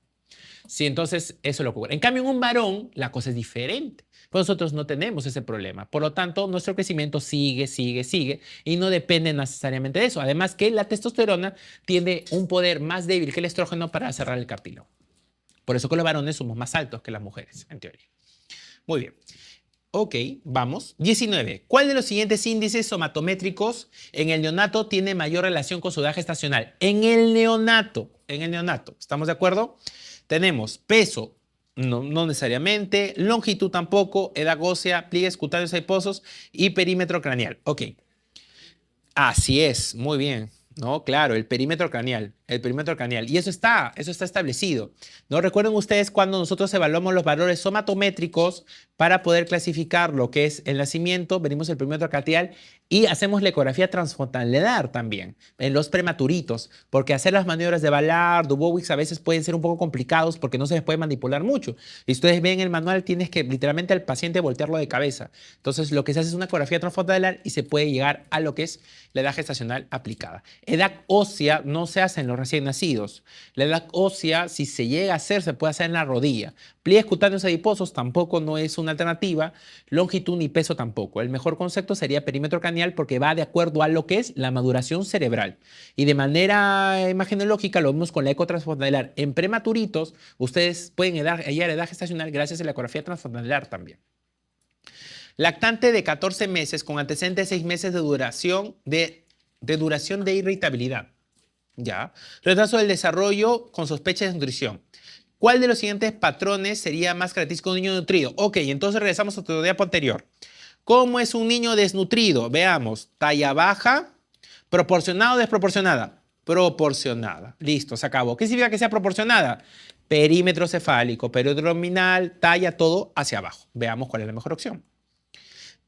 Sí, entonces eso es lo que ocurre. En cambio, en un varón la cosa es diferente. Pues nosotros no tenemos ese problema. Por lo tanto, nuestro crecimiento sigue y no depende necesariamente de eso. Además que la testosterona tiene un poder más débil que el estrógeno para cerrar el cartílago. Por eso que los varones somos más altos que las mujeres, en teoría. Muy bien. Ok, vamos. 19. ¿Cuál de los siguientes índices somatométricos en el neonato tiene mayor relación con su edad gestacional? En el neonato. ¿Estamos de acuerdo? Tenemos peso, no necesariamente, longitud tampoco, edad ósea, pliegues cutáneos adiposos y perímetro craneal. Ok, así es, muy bien. No, claro, el perímetro craneal. Y eso está establecido. ¿No? Recuerden ustedes cuando nosotros evaluamos los valores somatométricos para poder clasificar lo que es el nacimiento, venimos el perímetro craneal y hacemos la ecografía transfrontalar también en los prematuritos, porque hacer las maniobras de Ballard, Dubowitz a veces pueden ser un poco complicados porque no se les puede manipular mucho. Y ustedes ven el manual, tienes que literalmente al paciente voltearlo de cabeza. Entonces lo que se hace es una ecografía transfrontalar y se puede llegar a lo que es la edad gestacional aplicada. Edad ósea no se hace en los recién nacidos. La edad ósea, si se llega a hacer, se puede hacer en la rodilla. Pliegues cutáneos adiposos tampoco no es una alternativa. Longitud ni peso tampoco. El mejor concepto sería perímetro craneal porque va de acuerdo a lo que es la maduración cerebral. Y de manera imagenológica lo vemos con la eco transfrontalar. En prematuritos, ustedes pueden hallar edad gestacional gracias a la ecografía transfrontalar también. Lactante de 14 meses con antecedentes de 6 meses de duración de irritabilidad. ¿Ya? Retraso del desarrollo con sospecha de desnutrición. ¿Cuál de los siguientes patrones sería más característico de un niño nutrido? Ok, entonces regresamos a otro diapo anterior. ¿Cómo es un niño desnutrido? Veamos, talla baja, proporcionada o desproporcionada. Proporcionada. Listo, se acabó. ¿Qué significa que sea proporcionada? Perímetro cefálico, perímetro abdominal, talla, todo hacia abajo. Veamos cuál es la mejor opción.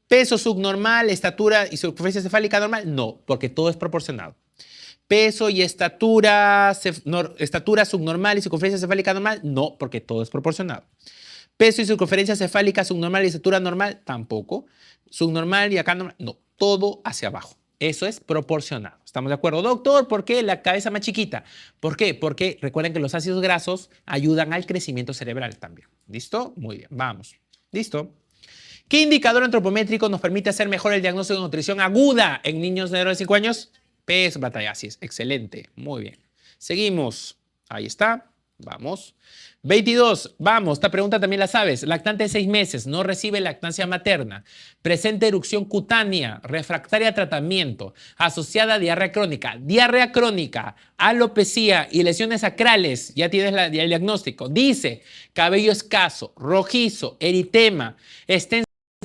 ¿Peso subnormal, estatura y circunferencia cefálica normal? No, porque todo es proporcionado. Peso y estatura subnormal y circunferencia cefálica normal, no, porque todo es proporcionado. Peso y circunferencia cefálica subnormal y estatura normal, tampoco. Subnormal y acá normal, no, todo hacia abajo. Eso es proporcionado. ¿Estamos de acuerdo, doctor? ¿Por qué la cabeza más chiquita? ¿Por qué? Porque recuerden que los ácidos grasos ayudan al crecimiento cerebral también. ¿Listo? Muy bien, vamos. ¿Listo? ¿Qué indicador antropométrico nos permite hacer mejor el diagnóstico de nutrición aguda en niños menores de 5 años? Peso, batalla, así es. Excelente. Muy bien. Seguimos. Ahí está. Vamos. 22. Vamos, esta pregunta también la sabes. Lactante de 6 meses, no recibe lactancia materna. Presenta erupción cutánea, refractaria a tratamiento, asociada a diarrea crónica, alopecia y lesiones sacrales. Ya tienes el diagnóstico. Dice, cabello escaso, rojizo, eritema, extenso